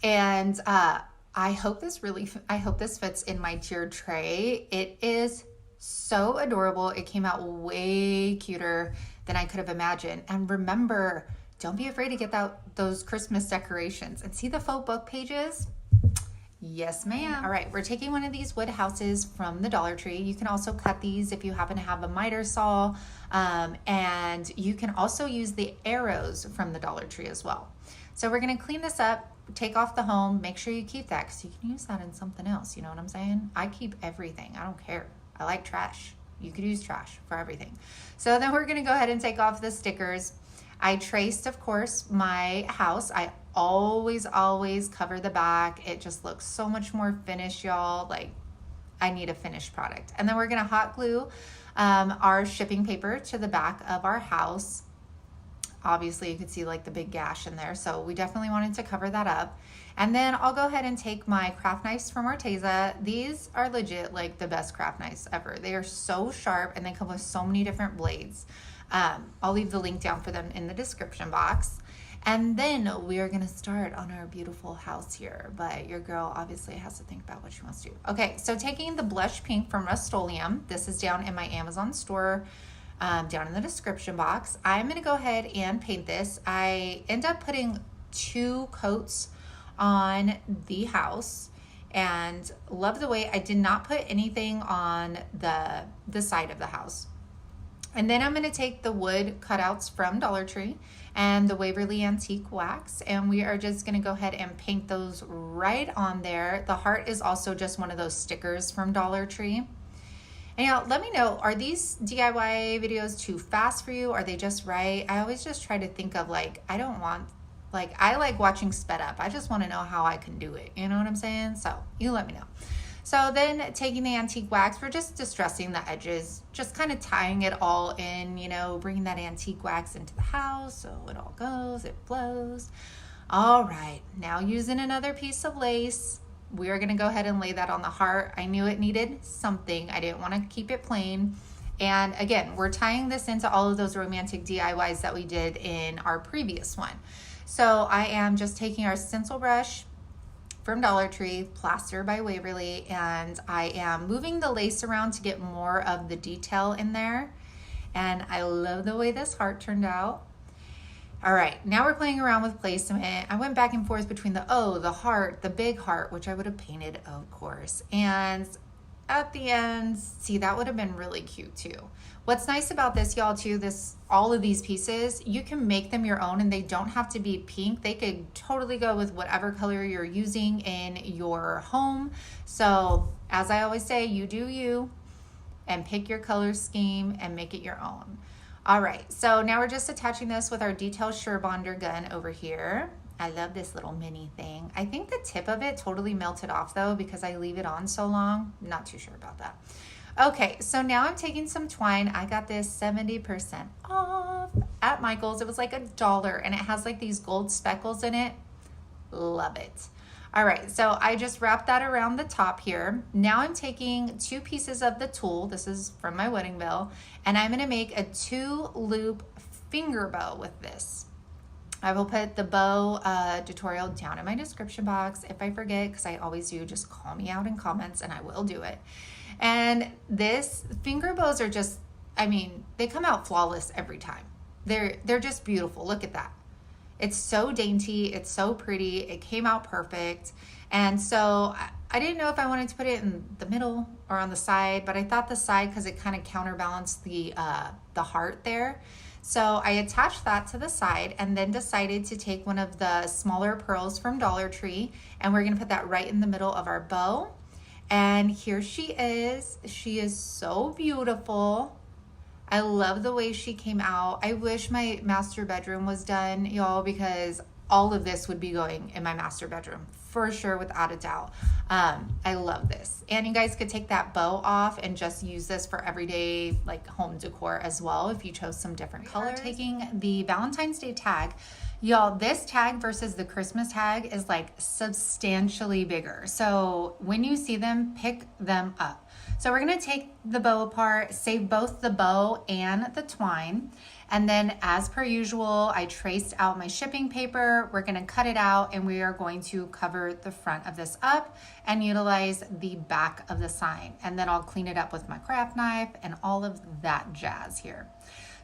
And I hope this fits in my tiered tray. It is so adorable. It came out way cuter than I could have imagined. And remember, don't be afraid to get those Christmas decorations. And see the faux book pages? Yes, ma'am. All right, we're taking one of these wood houses from the Dollar Tree. You can also cut these if you happen to have a miter saw. And you can also use the arrows from the Dollar Tree as well. So we're gonna clean this up, take off the home, make sure you keep that because you can use that in something else. You know what I'm saying? I keep everything, I don't care. I like trash. You could use trash for everything. So then we're gonna go ahead and take off the stickers. I traced, of course, my house. I always cover the back. It just looks so much more finished, y'all. Like, I need a finished product. And then we're gonna hot glue our shipping paper to the back of our house. Obviously, you could see like the big gash in there. So we definitely wanted to cover that up. And then I'll go ahead and take my craft knives from Arteza. These are legit like the best craft knives ever. They are so sharp and they come with so many different blades. I'll leave the link down for them in the description box. And then we are gonna start on our beautiful house here, but your girl obviously has to think about what she wants to do. Okay, so taking the blush pink from Rust-Oleum, this is down in my Amazon store, down in the description box. I'm gonna go ahead and paint this. I end up putting 2 coats on the house and love the way I did not put anything on the side of the house. And then I'm going to take the wood cutouts from Dollar Tree and the Waverly Antique Wax, and we are just going to go ahead and paint those right on there. The heart is also just one of those stickers from Dollar Tree. And y'all, let me know, are these DIY videos too fast for you? Are they just right? I always just try to think of like, I like watching sped up. I just want to know how I can do it. You know what I'm saying? So you let me know. So then taking the antique wax, we're just distressing the edges, just kind of tying it all in, you know, bringing that antique wax into the house so it all goes, it flows. All right, now using another piece of lace, we are going to go ahead and lay that on the heart. I knew it needed something. I didn't want to keep it plain. And again, we're tying this into all of those romantic DIYs that we did in our previous one. So I am just taking our stencil brush from Dollar Tree, plaster by Waverly, and I am moving the lace around to get more of the detail in there. And I love the way this heart turned out. All right, now we're playing around with placement. I went back and forth between the O, the heart, the big heart, which I would have painted, of course. And at the end, see, that would have been really cute too. What's nice about this, y'all, too, all of these pieces, you can make them your own and they don't have to be pink. They could totally go with whatever color you're using in your home. So as I always say, you do you and pick your color scheme and make it your own. All right, so now we're just attaching this with our Detail SureBonder gun over here. I love this little mini thing. I think the tip of it totally melted off though because I leave it on so long. Not too sure about that. Okay, so now I'm taking some twine. I got this 70% off at Michael's. It was like $1 and it has like these gold speckles in it. Love it. All right, so I just wrapped that around the top here. Now I'm taking 2 pieces of the tulle. This is from my wedding bell. And I'm gonna make a 2-loop finger bow with this. I will put the bow tutorial down in my description box. If I forget, because I always do, just call me out in comments and I will do it. And this finger bows are just, I mean, they come out flawless every time. They're just beautiful. Look at that. It's so dainty. It's so pretty. It came out perfect. And so I didn't know if I wanted to put it in the middle or on the side, but I thought the side because it kind of counterbalanced the heart there. So I attached that to the side and then decided to take one of the smaller pearls from Dollar Tree and we're gonna put that right in the middle of our bow. And here she is. She is so beautiful. I love the way she came out. I wish my master bedroom was done, y'all, because all of this would be going in my master bedroom for sure, without a doubt. I love this. And you guys could take that bow off and just use this for everyday like home decor as well if you chose some different colors. Taking the Valentine's Day tag. Y'all, this tag versus the Christmas tag is like substantially bigger. So when you see them, pick them up. So we're gonna take the bow apart, save both the bow and the twine. And then as per usual, I traced out my shipping paper. We're gonna cut it out and we are going to cover the front of this up and utilize the back of the sign. And then I'll clean it up with my craft knife and all of that jazz here.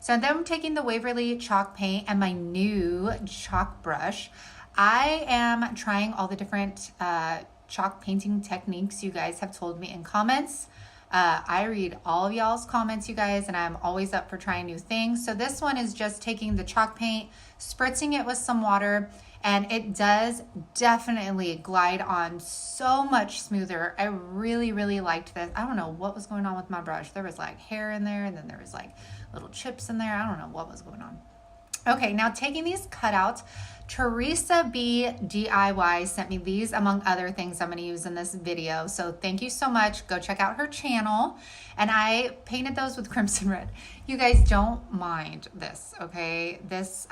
So then I'm taking the Waverly chalk paint and my new chalk brush. I am trying all the different chalk painting techniques you guys have told me in comments. I read all of y'all's comments, you guys, and I'm always up for trying new things. So this one is just taking the chalk paint, spritzing it with some water, and it does definitely glide on so much smoother. I really, really liked this. I don't know what was going on with my brush. There was like hair in there, and then there was like little chips in there. I don't know what was going on. Okay, now taking these cutouts, Teresa B DIY sent me these among other things I'm going to use in this video. So thank you so much. Go check out her channel. And I painted those with crimson red. You guys don't mind this, okay?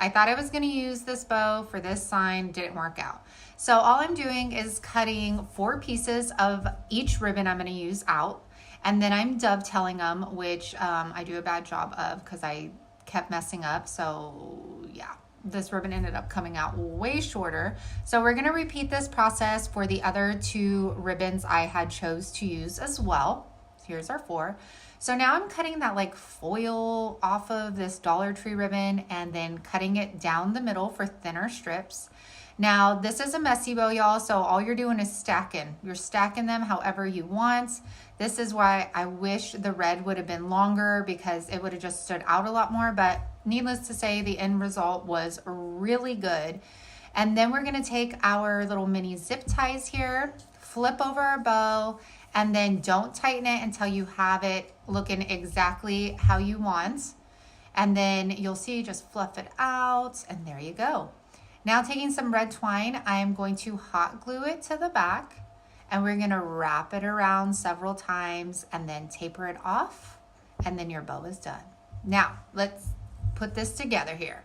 I thought I was going to use this bow for this sign, didn't work out. So all I'm doing is cutting 4 pieces of each ribbon I'm going to use out. And then I'm dovetailing them, which I do a bad job of because I kept messing up. So yeah, this ribbon ended up coming out way shorter. So we're going to repeat this process for the other 2 ribbons I had chose to use as well. Here's our 4. So now I'm cutting that like foil off of this Dollar Tree ribbon and then cutting it down the middle for thinner strips. Now this is a messy bow, y'all, so all you're doing is stacking. You're stacking them however you want. This is why I wish the red would have been longer because it would have just stood out a lot more, but needless to say, the end result was really good. And then we're gonna take our little mini zip ties here, flip over our bow, and then don't tighten it until you have it looking exactly how you want. And then you'll see, just fluff it out, and there you go. Now taking some red twine, I'm going to hot glue it to the back, and we're gonna wrap it around several times and then taper it off, and then your bow is done. Now, let's put this together here.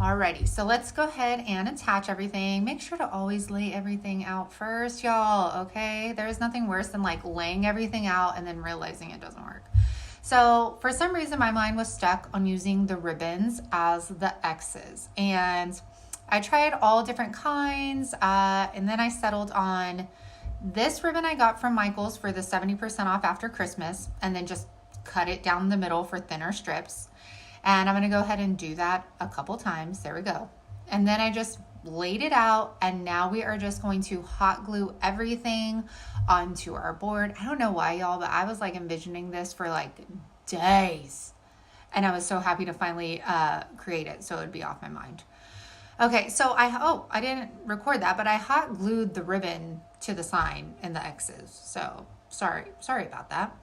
Alrighty, so let's go ahead and attach everything. Make sure to always lay everything out first, y'all, okay? There's nothing worse than like laying everything out and then realizing it doesn't work. So for some reason, my mind was stuck on using the ribbons as the X's. And I tried all different kinds, and then I settled on this ribbon I got from Michael's for the 70% off after Christmas, and then just cut it down the middle for thinner strips. And I'm gonna go ahead and do that a couple times. There we go. And then I just laid it out, and now we are just going to hot glue everything onto our board. I don't know why, y'all, but I was like envisioning this for like days. And I was so happy to finally create it, so it would be off my mind. Okay, so I didn't record that, but I hot glued the ribbon to the sign in the X's. So sorry about that.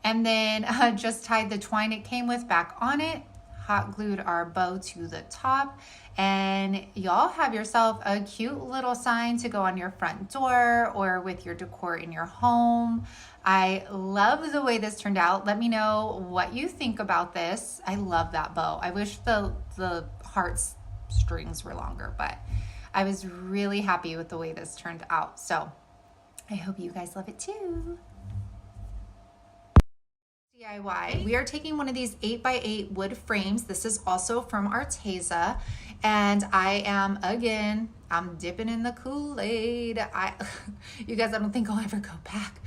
And then just tied the twine it came with back on it, hot glued our bow to the top, and y'all have yourself a cute little sign to go on your front door or with your decor in your home. I love the way this turned out. Let me know what you think about this. I love that bow. I wish the hearts strings were longer, but I was really happy with the way this turned out. So I hope you guys love it too. DIY. We are taking one of these 8x8 wood frames. This is also from ADHESIVE, and I am, again, I'm dipping in the Kool-Aid. You guys, I don't think I'll ever go back.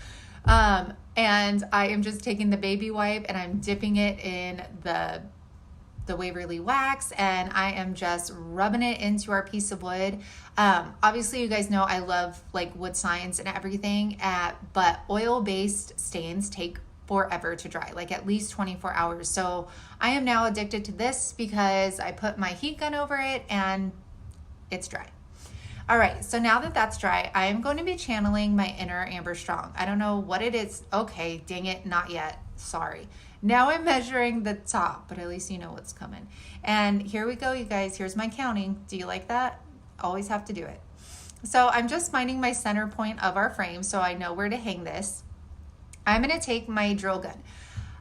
And I am just taking the baby wipe and I'm dipping it in the Waverly wax, and I am just rubbing it into our piece of wood. Obviously you guys know I love like wood signs and everything, but oil-based stains take forever to dry, like at least 24 hours. So I am now addicted to this because I put my heat gun over it and it's dry. All right, so now that that's dry, I am going to be channeling my inner Amber Strong. I don't know what it is. Okay, dang it, not yet. Sorry. Now I'm measuring the top, but at least you know what's coming. And here we go, you guys. Here's my counting. Do you like that? Always have to do it. So I'm just finding my center point of our frame so I know where to hang this. I'm gonna take my drill gun.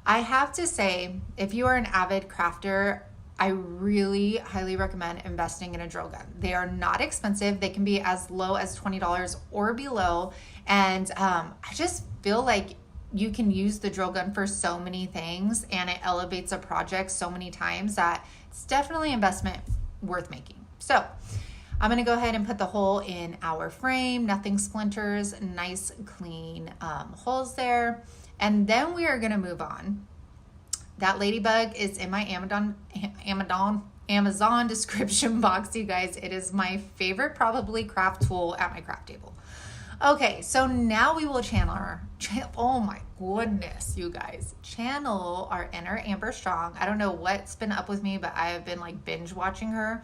I have to say, if you are an avid crafter, I really highly recommend investing in a drill gun. They are not expensive. They can be as low as $20 or below. And I just feel like you can use the drill gun for so many things, and it elevates a project so many times that it's definitely an investment worth making. So I'm going to go ahead and put the hole in our frame, nothing splinters, nice clean holes there. And then we are going to move on. That ladybug is in my Amazon description box, you guys. It is my favorite probably craft tool at my craft table. Okay, so now we will oh my goodness, you guys, channel our inner Amber Strong. I don't know what's been up with me, but I have been like binge watching her.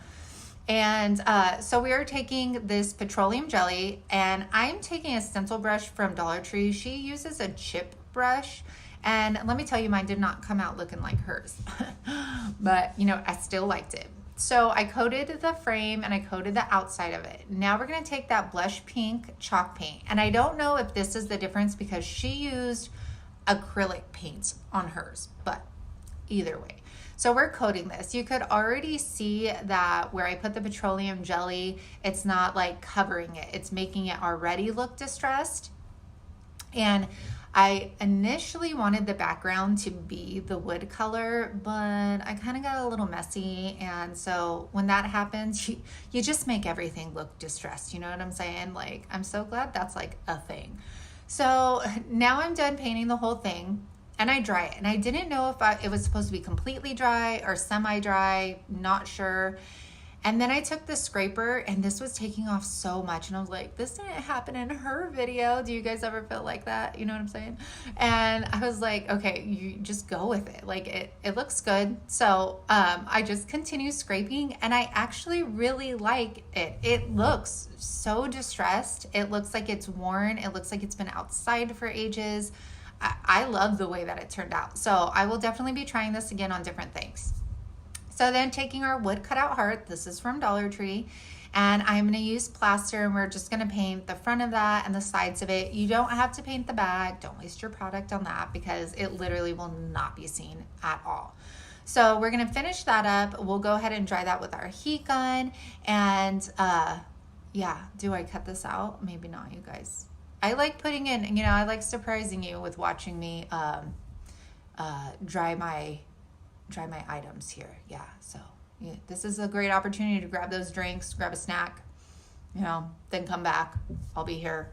And so we are taking this petroleum jelly, and I'm taking a stencil brush from Dollar Tree. She uses a chip brush, and let me tell you, mine did not come out looking like hers, but you know, I still liked it. So I coated the frame and I coated the outside of it. Now we're gonna take that blush pink chalk paint, and I don't know if this is the difference because she used acrylic paints on hers, but either way. So we're coating this. You could already see that where I put the petroleum jelly, it's not like covering it. It's making it already look distressed. And I initially wanted the background to be the wood color, but I kind of got a little messy. And so when that happens, you just make everything look distressed. You know what I'm saying? Like, I'm so glad that's like a thing. So now I'm done painting the whole thing, and I dry it. And I didn't know if it was supposed to be completely dry or semi-dry, not sure. And then I took the scraper, and this was taking off so much. And I was like, this didn't happen in her video. Do you guys ever feel like that? You know what I'm saying? And I was like, okay, you just go with it. Like it looks good. So I just continue scraping, and I actually really like it. It looks so distressed. It looks like it's worn. It looks like it's been outside for ages. I love the way that it turned out. So I will definitely be trying this again on different things. So then taking our wood cutout heart, this is from Dollar Tree, and I'm going to use plaster, and we're just going to paint the front of that and the sides of it. You don't have to paint the bag. Don't waste your product on that because it literally will not be seen at all. So we're going to finish that up. We'll go ahead and dry that with our heat gun. And yeah, do I cut this out? Maybe not, you guys. I like putting in, you know, I like surprising you with watching me dry my items here. Yeah, so yeah, this is a great opportunity to grab those drinks, grab a snack, you know, then come back. I'll be here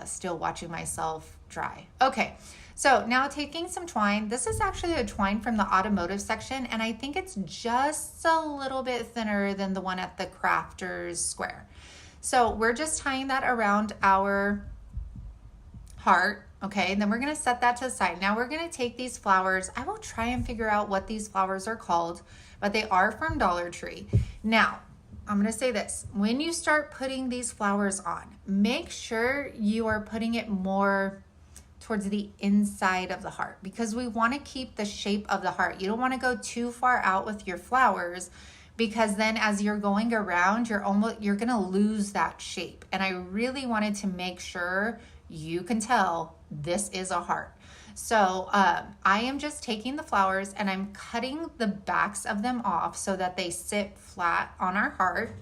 still watching myself dry. Okay, so now taking some twine. This is actually a twine from the automotive section, and I think it's just a little bit thinner than the one at the Crafters Square. So we're just tying that around our heart. Okay, and then we're gonna set that to the side. Now we're gonna take these flowers. I will try and figure out what these flowers are called, but they are from Dollar Tree. Now, I'm gonna say this. When you start putting these flowers on, make sure you are putting it more towards the inside of the heart, because we wanna keep the shape of the heart. You don't wanna go too far out with your flowers, because then as you're going around, you're gonna lose that shape. And I really wanted to make sure you can tell this is a heart. So I am just taking the flowers and I'm cutting the backs of them off so that they sit flat on our heart.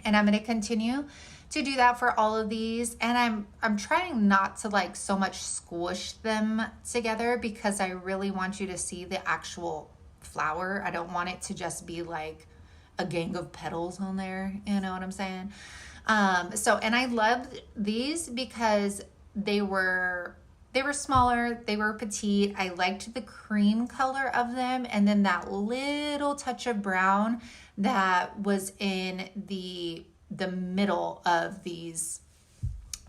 And I'm going to continue to do that for all of these. And I'm trying not to like so much squish them together, because I really want you to see the actual flower. I don't want it to just be like a gang of petals on there. You know what I'm saying? And I loved these because they were smaller, they were petite. I liked the cream color of them, and then that little touch of brown that was in the middle of these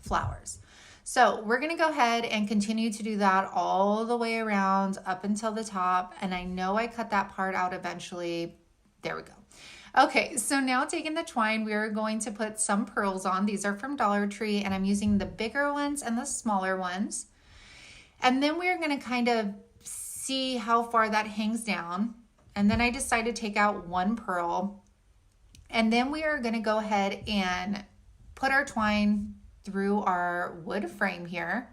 flowers. So we're gonna go ahead and continue to do that all the way around up until the top. And I know I cut that part out eventually. There we go. Okay, so now taking the twine, we are going to put some pearls on. These are from Dollar Tree, and I'm using the bigger ones and the smaller ones. And then we're gonna kind of see how far that hangs down. And then I decided to take out one pearl. And then we are gonna go ahead and put our twine through our wood frame here.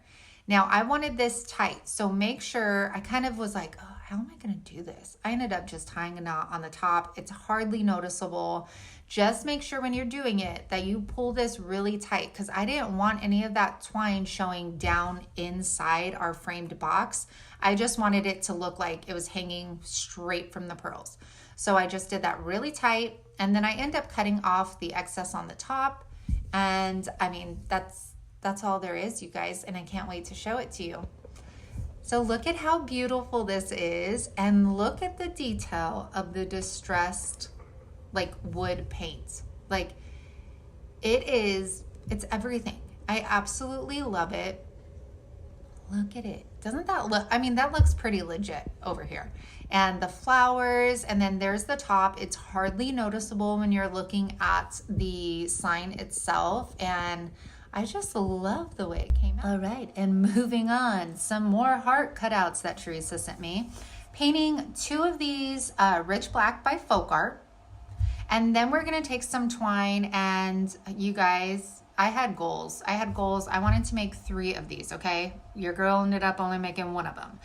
Now I wanted this tight, so make sure, I kind of was like, oh, I how am I going to do this? I ended up just tying a knot on the top. It's hardly noticeable. Just make sure when you're doing it that you pull this really tight, because I didn't want any of that twine showing down inside our framed box. I just wanted it to look like it was hanging straight from the pearls. So I just did that really tight, and then I end up cutting off the excess on the top. And I mean, that's all there is, you guys, and I can't wait to show it to you. So look at how beautiful this is, and look at the detail of the distressed like wood paint. Like it's everything. I absolutely love it. Look at it. Doesn't that look, I mean, that looks pretty legit over here. And the flowers, and then there's the top. It's hardly noticeable when you're looking at the sign itself. And I just love the way it came out. All right, and moving on, some more heart cutouts that Teresa sent me. Painting 2 of these Rich Black by Folk Art. And then we're gonna take some twine, and you guys, I had goals. I wanted to make 3 of these, okay? Your girl ended up only making 1 of them.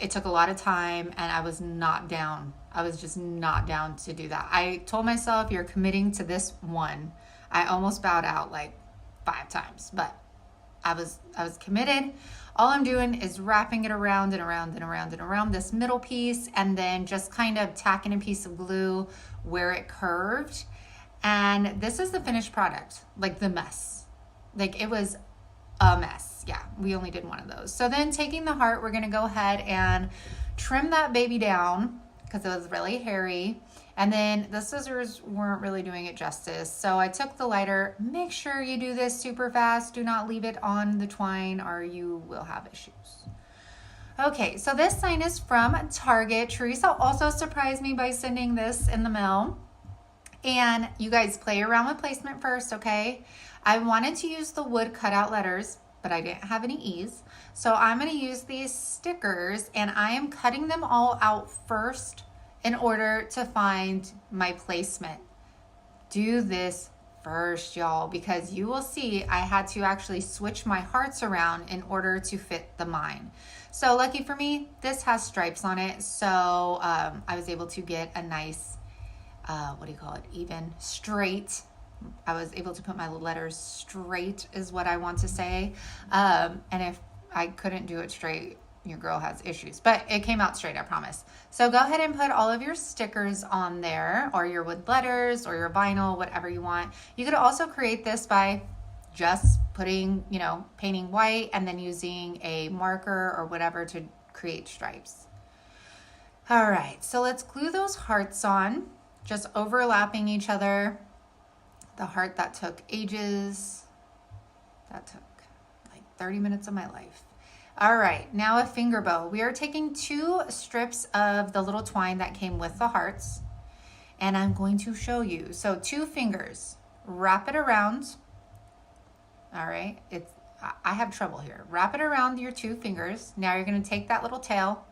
It took a lot of time, and I was not down. I was just not down to do that. I told myself, you're committing to this one. I almost bowed out like 5 times, but I was committed. All I'm doing is wrapping it around and around and around and around this middle piece, and then just kind of tacking a piece of glue where it curved. And this is the finished product, like the mess. Like it was a mess. Yeah, we only did 1 of those. So then taking the heart, we're gonna go ahead and trim that baby down because it was really hairy. And then the scissors weren't really doing it justice. So I took the lighter. Make sure you do this super fast. Do not leave it on the twine or you will have issues. Okay, so this sign is from Target. Teresa also surprised me by sending this in the mail. And you guys play around with placement first, okay? I wanted to use the wood cutout letters, but I didn't have any ease. So I'm gonna use these stickers, and I am cutting them all out first in order to find my placement. Do this first, y'all, because you will see I had to actually switch my hearts around in order to fit the mine. So lucky for me, this has stripes on it. So I was able to get a nice, even, straight. I was able to put my letters straight is what I want to say. And if I couldn't do it straight, your girl has issues, but it came out straight, I promise. So go ahead and put all of your stickers on there, or your wood letters, or your vinyl, whatever you want. You could also create this by just putting, painting white and then using a marker or whatever to create stripes. All right, so let's glue those hearts on, just overlapping each other. The heart that took ages, that took like 30 minutes of my life. All right, now a finger bow. We are taking 2 strips of the little twine that came with the hearts, and I'm going to show you. So 2 fingers, wrap it around. All right, I have trouble here. Wrap it around your 2 fingers. Now you're gonna take that little tail,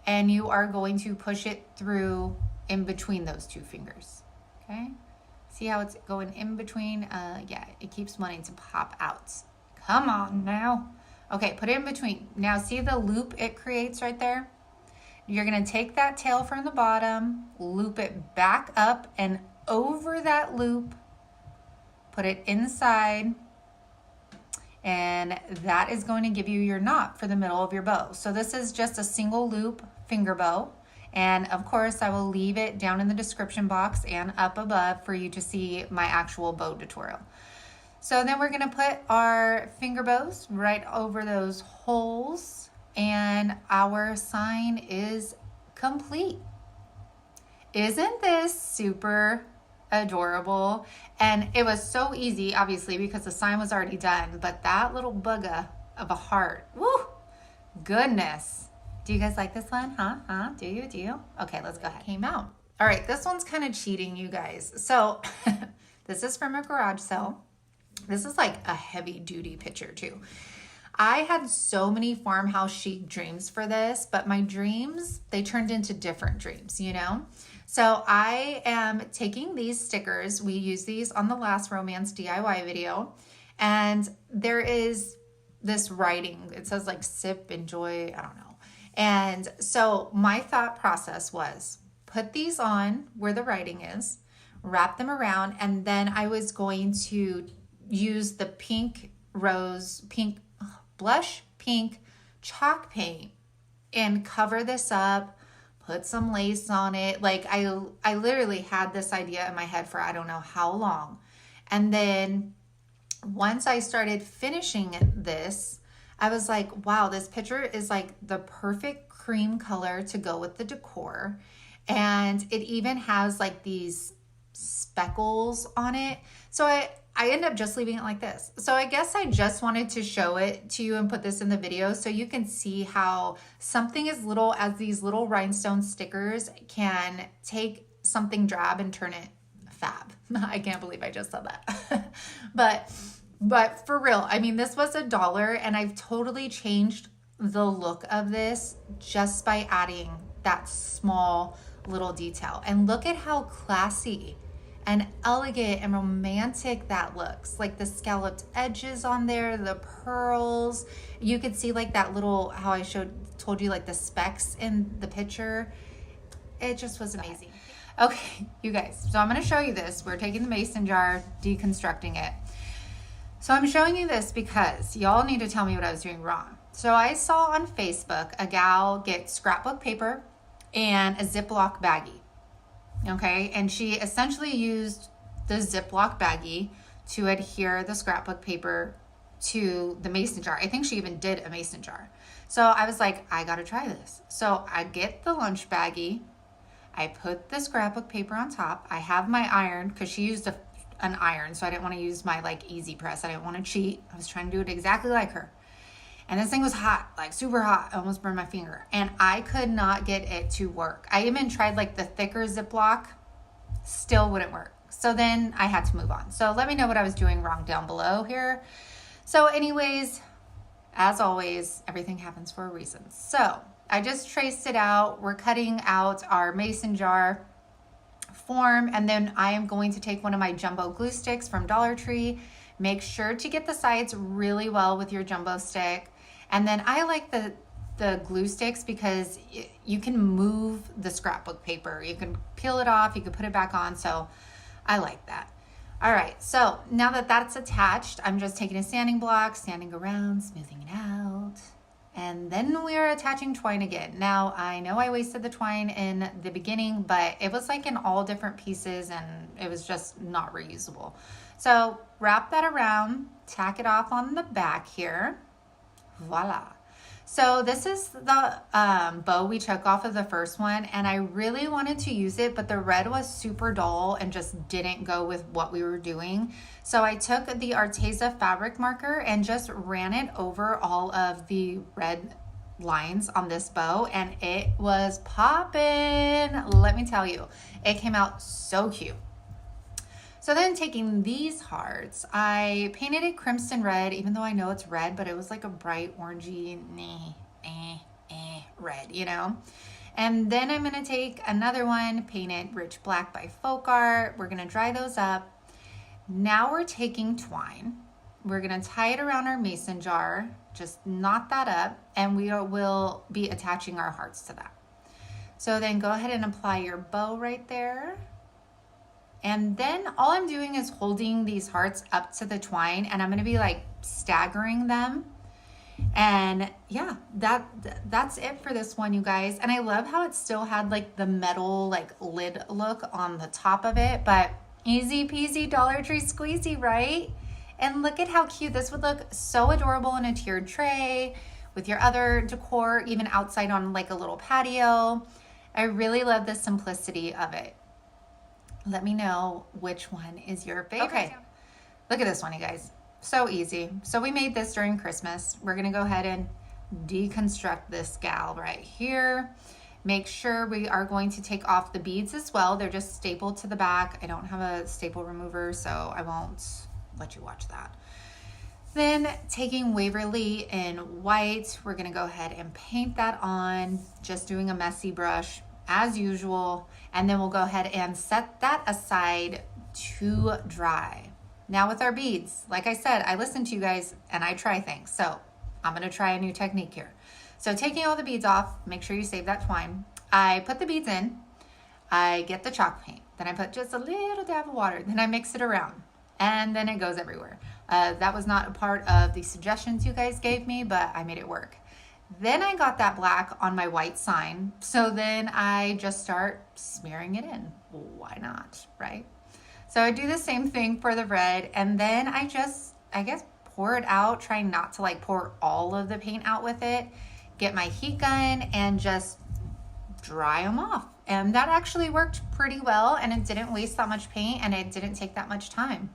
and you are going to push it through in between those 2 fingers, okay? See how it's going in between? Yeah, it keeps wanting to pop out. Come on now. Okay, put it in between. Now see the loop it creates right there? You're gonna take that tail from the bottom, loop it back up and over that loop, put it inside, and that is going to give you your knot for the middle of your bow. So this is just a single loop finger bow. And of course I will leave it down in the description box and up above for you to see my actual bow tutorial. So then we're gonna put our finger bows right over those holes, and our sign is complete. Isn't this super adorable? And it was so easy, obviously, because the sign was already done, but that little bugger of a heart, woo, goodness. Do you guys like this one? Huh? Do you? Okay, let's go ahead. Came out. All right, this one's kind of cheating, you guys. So this is from a garage sale. This is like a heavy duty picture too. I had so many farmhouse chic dreams for this, but my dreams, they turned into different dreams, So I am taking these stickers. We used these on the last romance DIY video. And there is this writing. It says like sip, enjoy, I don't know. And so my thought process was put these on where the writing is, wrap them around, and then I was going to use the blush pink chalk paint and cover this up, put some lace on it. Like I literally had this idea in my head for I don't know how long. And then once I started finishing this, I was like, wow, this picture is like the perfect cream color to go with the decor. And it even has like these speckles on it. So I ended up just leaving it like this. So I guess I just wanted to show it to you and put this in the video so you can see how something as little as these little rhinestone stickers can take something drab and turn it fab. I can't believe I just said that. But for real, I mean, this was $1 and I've totally changed the look of this just by adding that small little detail. And look at how classy and elegant and romantic that looks. Like the scalloped edges on there, the pearls. You could see like that little, how I told you like the specks in the picture. It just was amazing. Okay, you guys, so I'm gonna show you this. We're taking the mason jar, deconstructing it. So I'm showing you this because y'all need to tell me what I was doing wrong. So I saw on Facebook a gal get scrapbook paper and a Ziploc baggie. Okay, and she essentially used the Ziploc baggie to adhere the scrapbook paper to the mason jar. I think she even did a mason jar. So I was like, I gotta try this. So I get the lunch baggie, I put the scrapbook paper on top. I have my iron because she used an iron, so I didn't want to use my like easy press. I didn't want to cheat. I was trying to do it exactly like her. And this thing was hot, like super hot. I almost burned my finger. And I could not get it to work. I even tried like the thicker Ziploc, still wouldn't work. So then I had to move on. So let me know what I was doing wrong down below here. So anyways, as always, everything happens for a reason. So I just traced it out. We're cutting out our mason jar form, and then I am going to take one of my jumbo glue sticks from Dollar Tree. Make sure to get the sides really well with your jumbo stick. And then I like the glue sticks because you can move the scrapbook paper. You can peel it off, you can put it back on, so I like that. All right, so now that that's attached, I'm just taking a sanding block, sanding around, smoothing it out. And then we are attaching twine again. Now, I know I wasted the twine in the beginning, but it was like in all different pieces and it was just not reusable. So wrap that around, tack it off on the back here. Voila. So this is the bow we took off of the first one, and I really wanted to use it, but the red was super dull and just didn't go with what we were doing. So I took the Arteza fabric marker and just ran it over all of the red lines on this bow, and it was popping. Let me tell you, it came out so cute. So then taking these hearts, I painted it crimson red, even though I know it's red, but it was like a bright orangey red, you know? And then I'm gonna take another one, paint it rich black by Folk Art. We're gonna dry those up. Now we're taking twine. We're gonna tie it around our mason jar, just knot that up, and we will be attaching our hearts to that. So then go ahead and apply your bow right there. And then all I'm doing is holding these hearts up to the twine, and I'm gonna be like staggering them. And yeah, that's it for this one, you guys. And I love how it still had like the metal like lid look on the top of it, but easy peasy Dollar Tree squeezy, right? And look at how cute this would look. So adorable in a tiered tray with your other decor, even outside on like a little patio. I really love the simplicity of it. Let me know which one is your favorite. Okay, look at this one, you guys. So easy. So we made this during Christmas. We're gonna go ahead and deconstruct this gal right here. Make sure we are going to take off the beads as well. They're just stapled to the back. I don't have a staple remover, so I won't let you watch that. Then taking Waverly in white, we're gonna go ahead and paint that on, just doing a messy brush as usual. And then we'll go ahead and set that aside to dry. Now with our beads, like I said, I listen to you guys and I try things. So I'm gonna try a new technique here. So taking all the beads off, make sure you save that twine. I put the beads in, I get the chalk paint, then I put just a little dab of water, then I mix it around, and then it goes everywhere. That was not a part of the suggestions you guys gave me, but I made it work. Then I got that black on my white sign, so then I just start smearing it in. Why not, right? So I do the same thing for the red, and then I guess, pour it out, trying not to like pour all of the paint out with it. Get my heat gun and just dry them off. And that actually worked pretty well, and it didn't waste that much paint, and it didn't take that much time.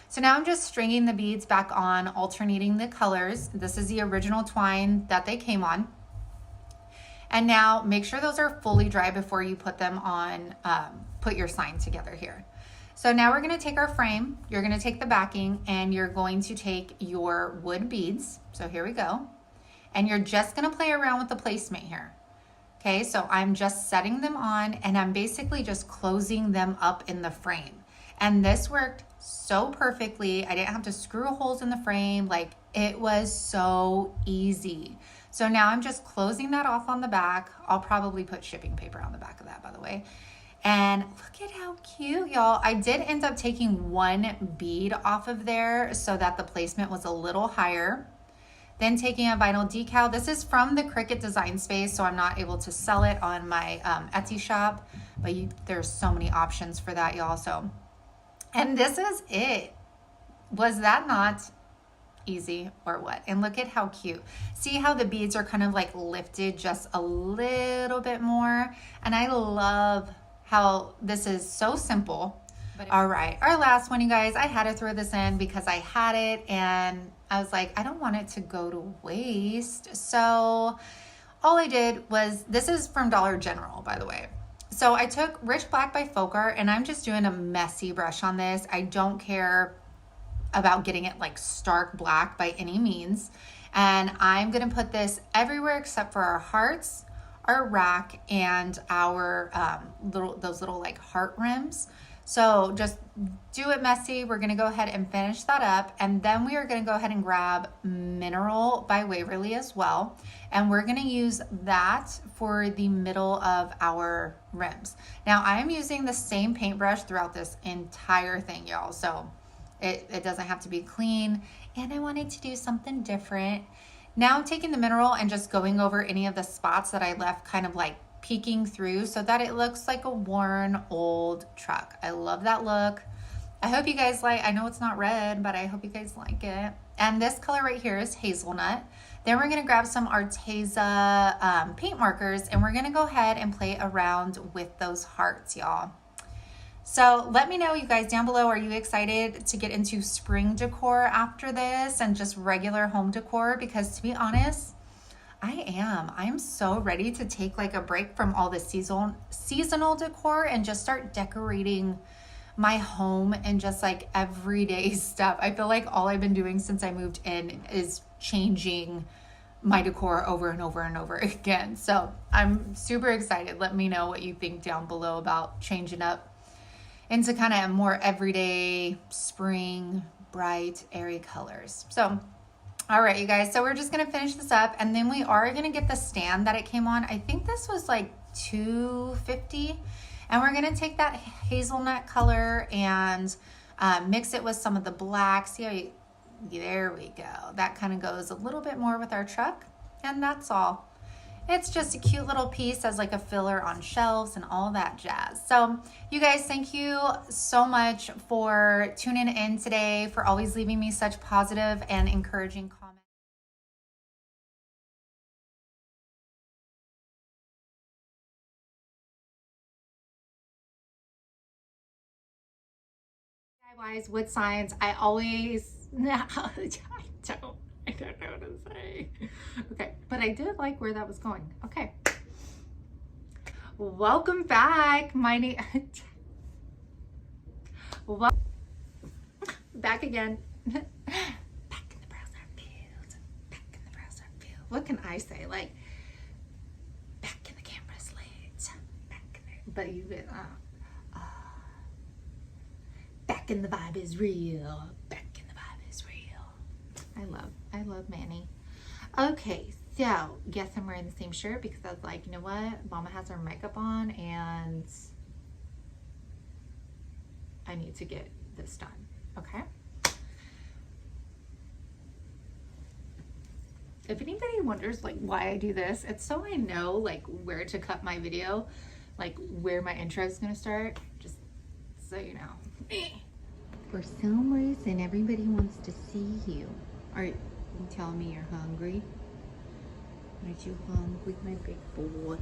So now I'm just stringing the beads back on, alternating the colors. This is the original twine that they came on. And now make sure those are fully dry before you put them on, put your sign together here. So now we're gonna take our frame, you're gonna take the backing, and you're going to take your wood beads. So here we go. And you're just gonna play around with the placement here. Okay, so I'm just setting them on, and I'm basically just closing them up in the frame. And this worked so perfectly. I didn't have to screw holes in the frame. Like, it was so easy. So now I'm just closing that off on the back. I'll probably put shipping paper on the back of that, by the way. And look at how cute, y'all. I did end up taking one bead off of there so that the placement was a little higher. Then taking a vinyl decal. This is from the Cricut Design Space, so I'm not able to sell it on my Etsy shop, but there's so many options for that, y'all. So, and this is it. Was that not easy or what? And look at how cute. See how the beads are kind of like lifted just a little bit more? And I love how this is so simple. All right, our last one, you guys. I had to throw this in because I had it and I was like, I don't want it to go to waste. So all I did was, this is from Dollar General, by the way. So I took Rich Black by Folker, and I'm just doing a messy brush on this. I don't care about getting it like stark black by any means. And I'm gonna put this everywhere except for our hearts, our rack, and our those little like heart rims. So just do it messy. We're gonna go ahead and finish that up. And then we are gonna go ahead and grab Mineral by Waverly as well. And we're gonna use that for the middle of our rims. Now I'm using the same paintbrush throughout this entire thing, y'all. So it doesn't have to be clean. And I wanted to do something different. Now I'm taking the Mineral and just going over any of the spots that I left kind of like peeking through so that it looks like a worn old truck. I love that look. I hope you guys like, I know it's not red, but I hope you guys like it. And this color right here is Hazelnut. Then we're gonna grab some Arteza paint markers, and we're gonna go ahead and play around with those hearts, y'all. So let me know, you guys, down below, are you excited to get into spring decor after this and just regular home decor? Because to be honest, I am. I'm so ready to take like a break from all the seasonal decor and just start decorating my home and just like everyday stuff. I feel like all I've been doing since I moved in is changing my decor over and over and over again. So I'm super excited. Let me know what you think down below about changing up into kind of more everyday spring, bright, airy colors. So all right, you guys, so we're just gonna finish this up, and then we are gonna get the stand that it came on. I think this was like $2.50, and we're gonna take that hazelnut color and mix it with some of the black. See how there we go. That kind of goes a little bit more with our truck, and that's all. It's just a cute little piece as like a filler on shelves and all that jazz. So you guys, thank you so much for tuning in today, for always leaving me such positive and encouraging comments. DIYs, wood signs. I always, I don't know what to say. Okay, but I did like where that was going. Okay. Welcome back. My name, back again. Back in the browser field. Back in the browser field. What can I say? Like, back in the camera's lit. Back in the, but you get, back in the vibe is real. Back in the vibe is real. I love Manny. Okay, So, yes, I'm wearing the same shirt because I was like, you know what? Mama has her makeup on and I need to get this done, okay? If anybody wonders like why I do this, it's so I know like where to cut my video, like where my intro is gonna start, just so you know. For some reason, everybody wants to see you. Are you telling me you're hungry? Aren't you hungry, my big boy?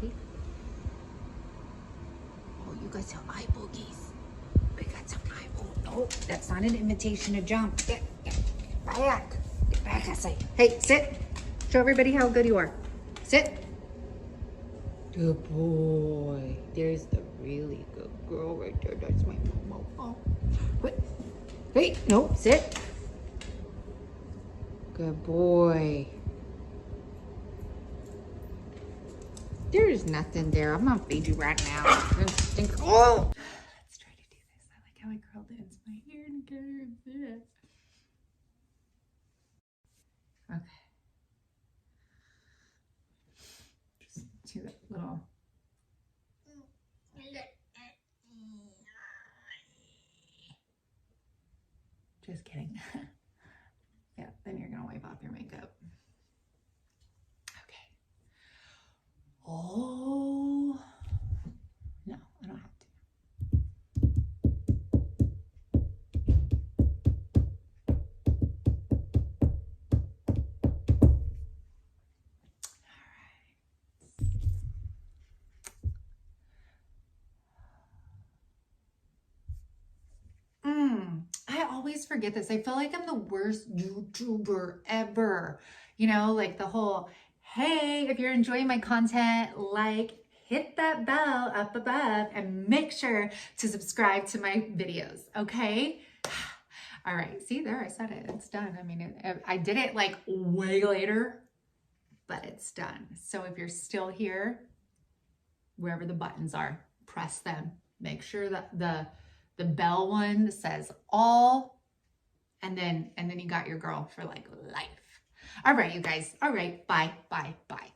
Oh, you got some eye boogies. We got some eye boogies. No, that's not an invitation to jump. Get back. Get back, I say. Hey, sit. Show everybody how good you are. Sit. Good boy. There's the really good girl right there. That's my mama. Oh. Wait. Wait, no, sit. Good boy. There's nothing there. I'm gonna feed you right now. Oh! Let's try to do this. I like how I curled it into my hair and get it. Okay. Just do that little. Just kidding. Yeah, then you're gonna wipe off your makeup. Okay. Oh, no, I don't have to. I always forget this. I feel like I'm the worst YouTuber ever. You know, like the whole, hey, if you're enjoying my content, like, hit that bell up above and make sure to subscribe to my videos, okay? All right, see there, I said it, it's done. I mean, I did it like way later, but it's done. So if you're still here, wherever the buttons are, press them. Make sure that the bell one says all, and then you got your girl for like life. All right, you guys. All right, bye, bye, bye.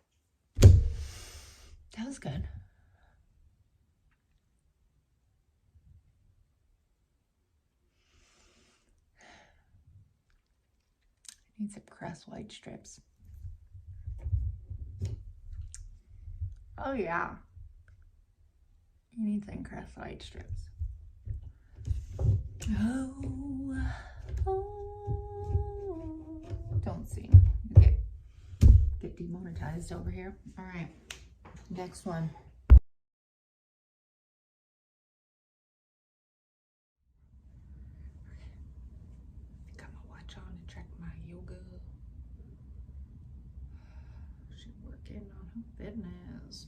That was good. I need some crest white strips. Oh yeah. You need some crest white strips. Oh, don't sing. You get demonetized over here. All right, next one. Got my watch on and check my yoga. She's working on her fitness.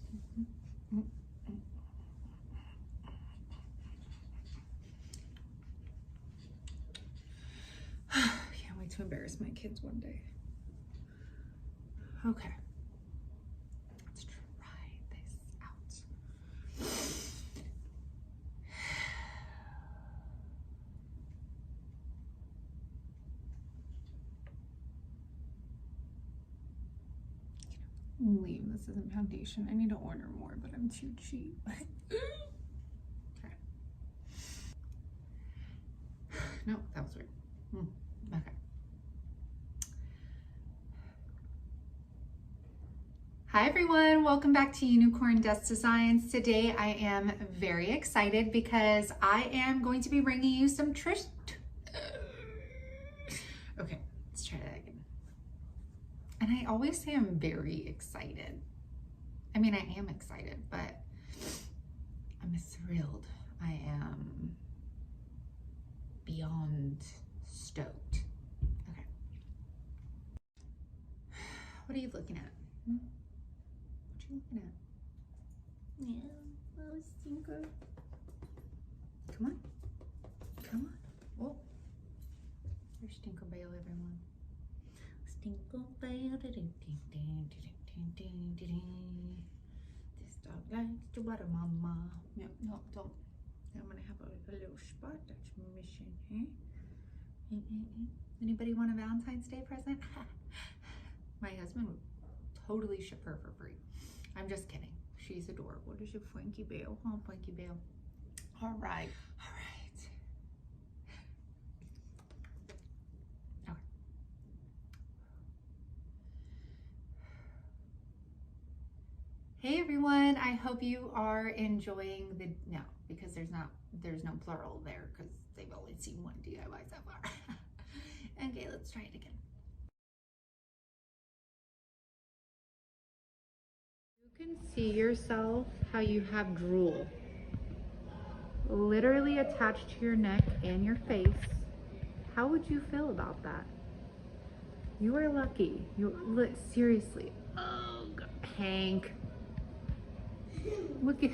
Can't wait to embarrass my kids one day. Okay. Let's try this out. Leave. This isn't foundation. I need to order more, but I'm too cheap. Okay. No, that was weird. Okay. Hi everyone, welcome back to Unicorn Dust Designs. Today I am very excited because I am going to be bringing you some Okay, let's try that again. And I always say I'm very excited. I mean, I am excited, but I'm thrilled. I am beyond stoked. Okay. What are you looking at? What you looking at? Yeah, little stinker. Come on. Come on. Oh. There's Stinker Bale, everyone. Stinker Bale. This dog likes to butter mama. No, no, don't. I'm gonna have a little spot that's missing, eh? Anybody want a Valentine's Day present? My husband would totally ship her for free. I'm just kidding. She's adorable. Does your Frankie Belle? Oh, Frankie Belle. All right. All right. Okay. Hey everyone, I hope you are enjoying the, no, because there's no plural there because they've only seen one DIY so far. Okay, let's try it again. You can see yourself how you have drool literally attached to your neck and your face. How would you feel about that? You are lucky. Look, seriously. Oh, Hank. Look at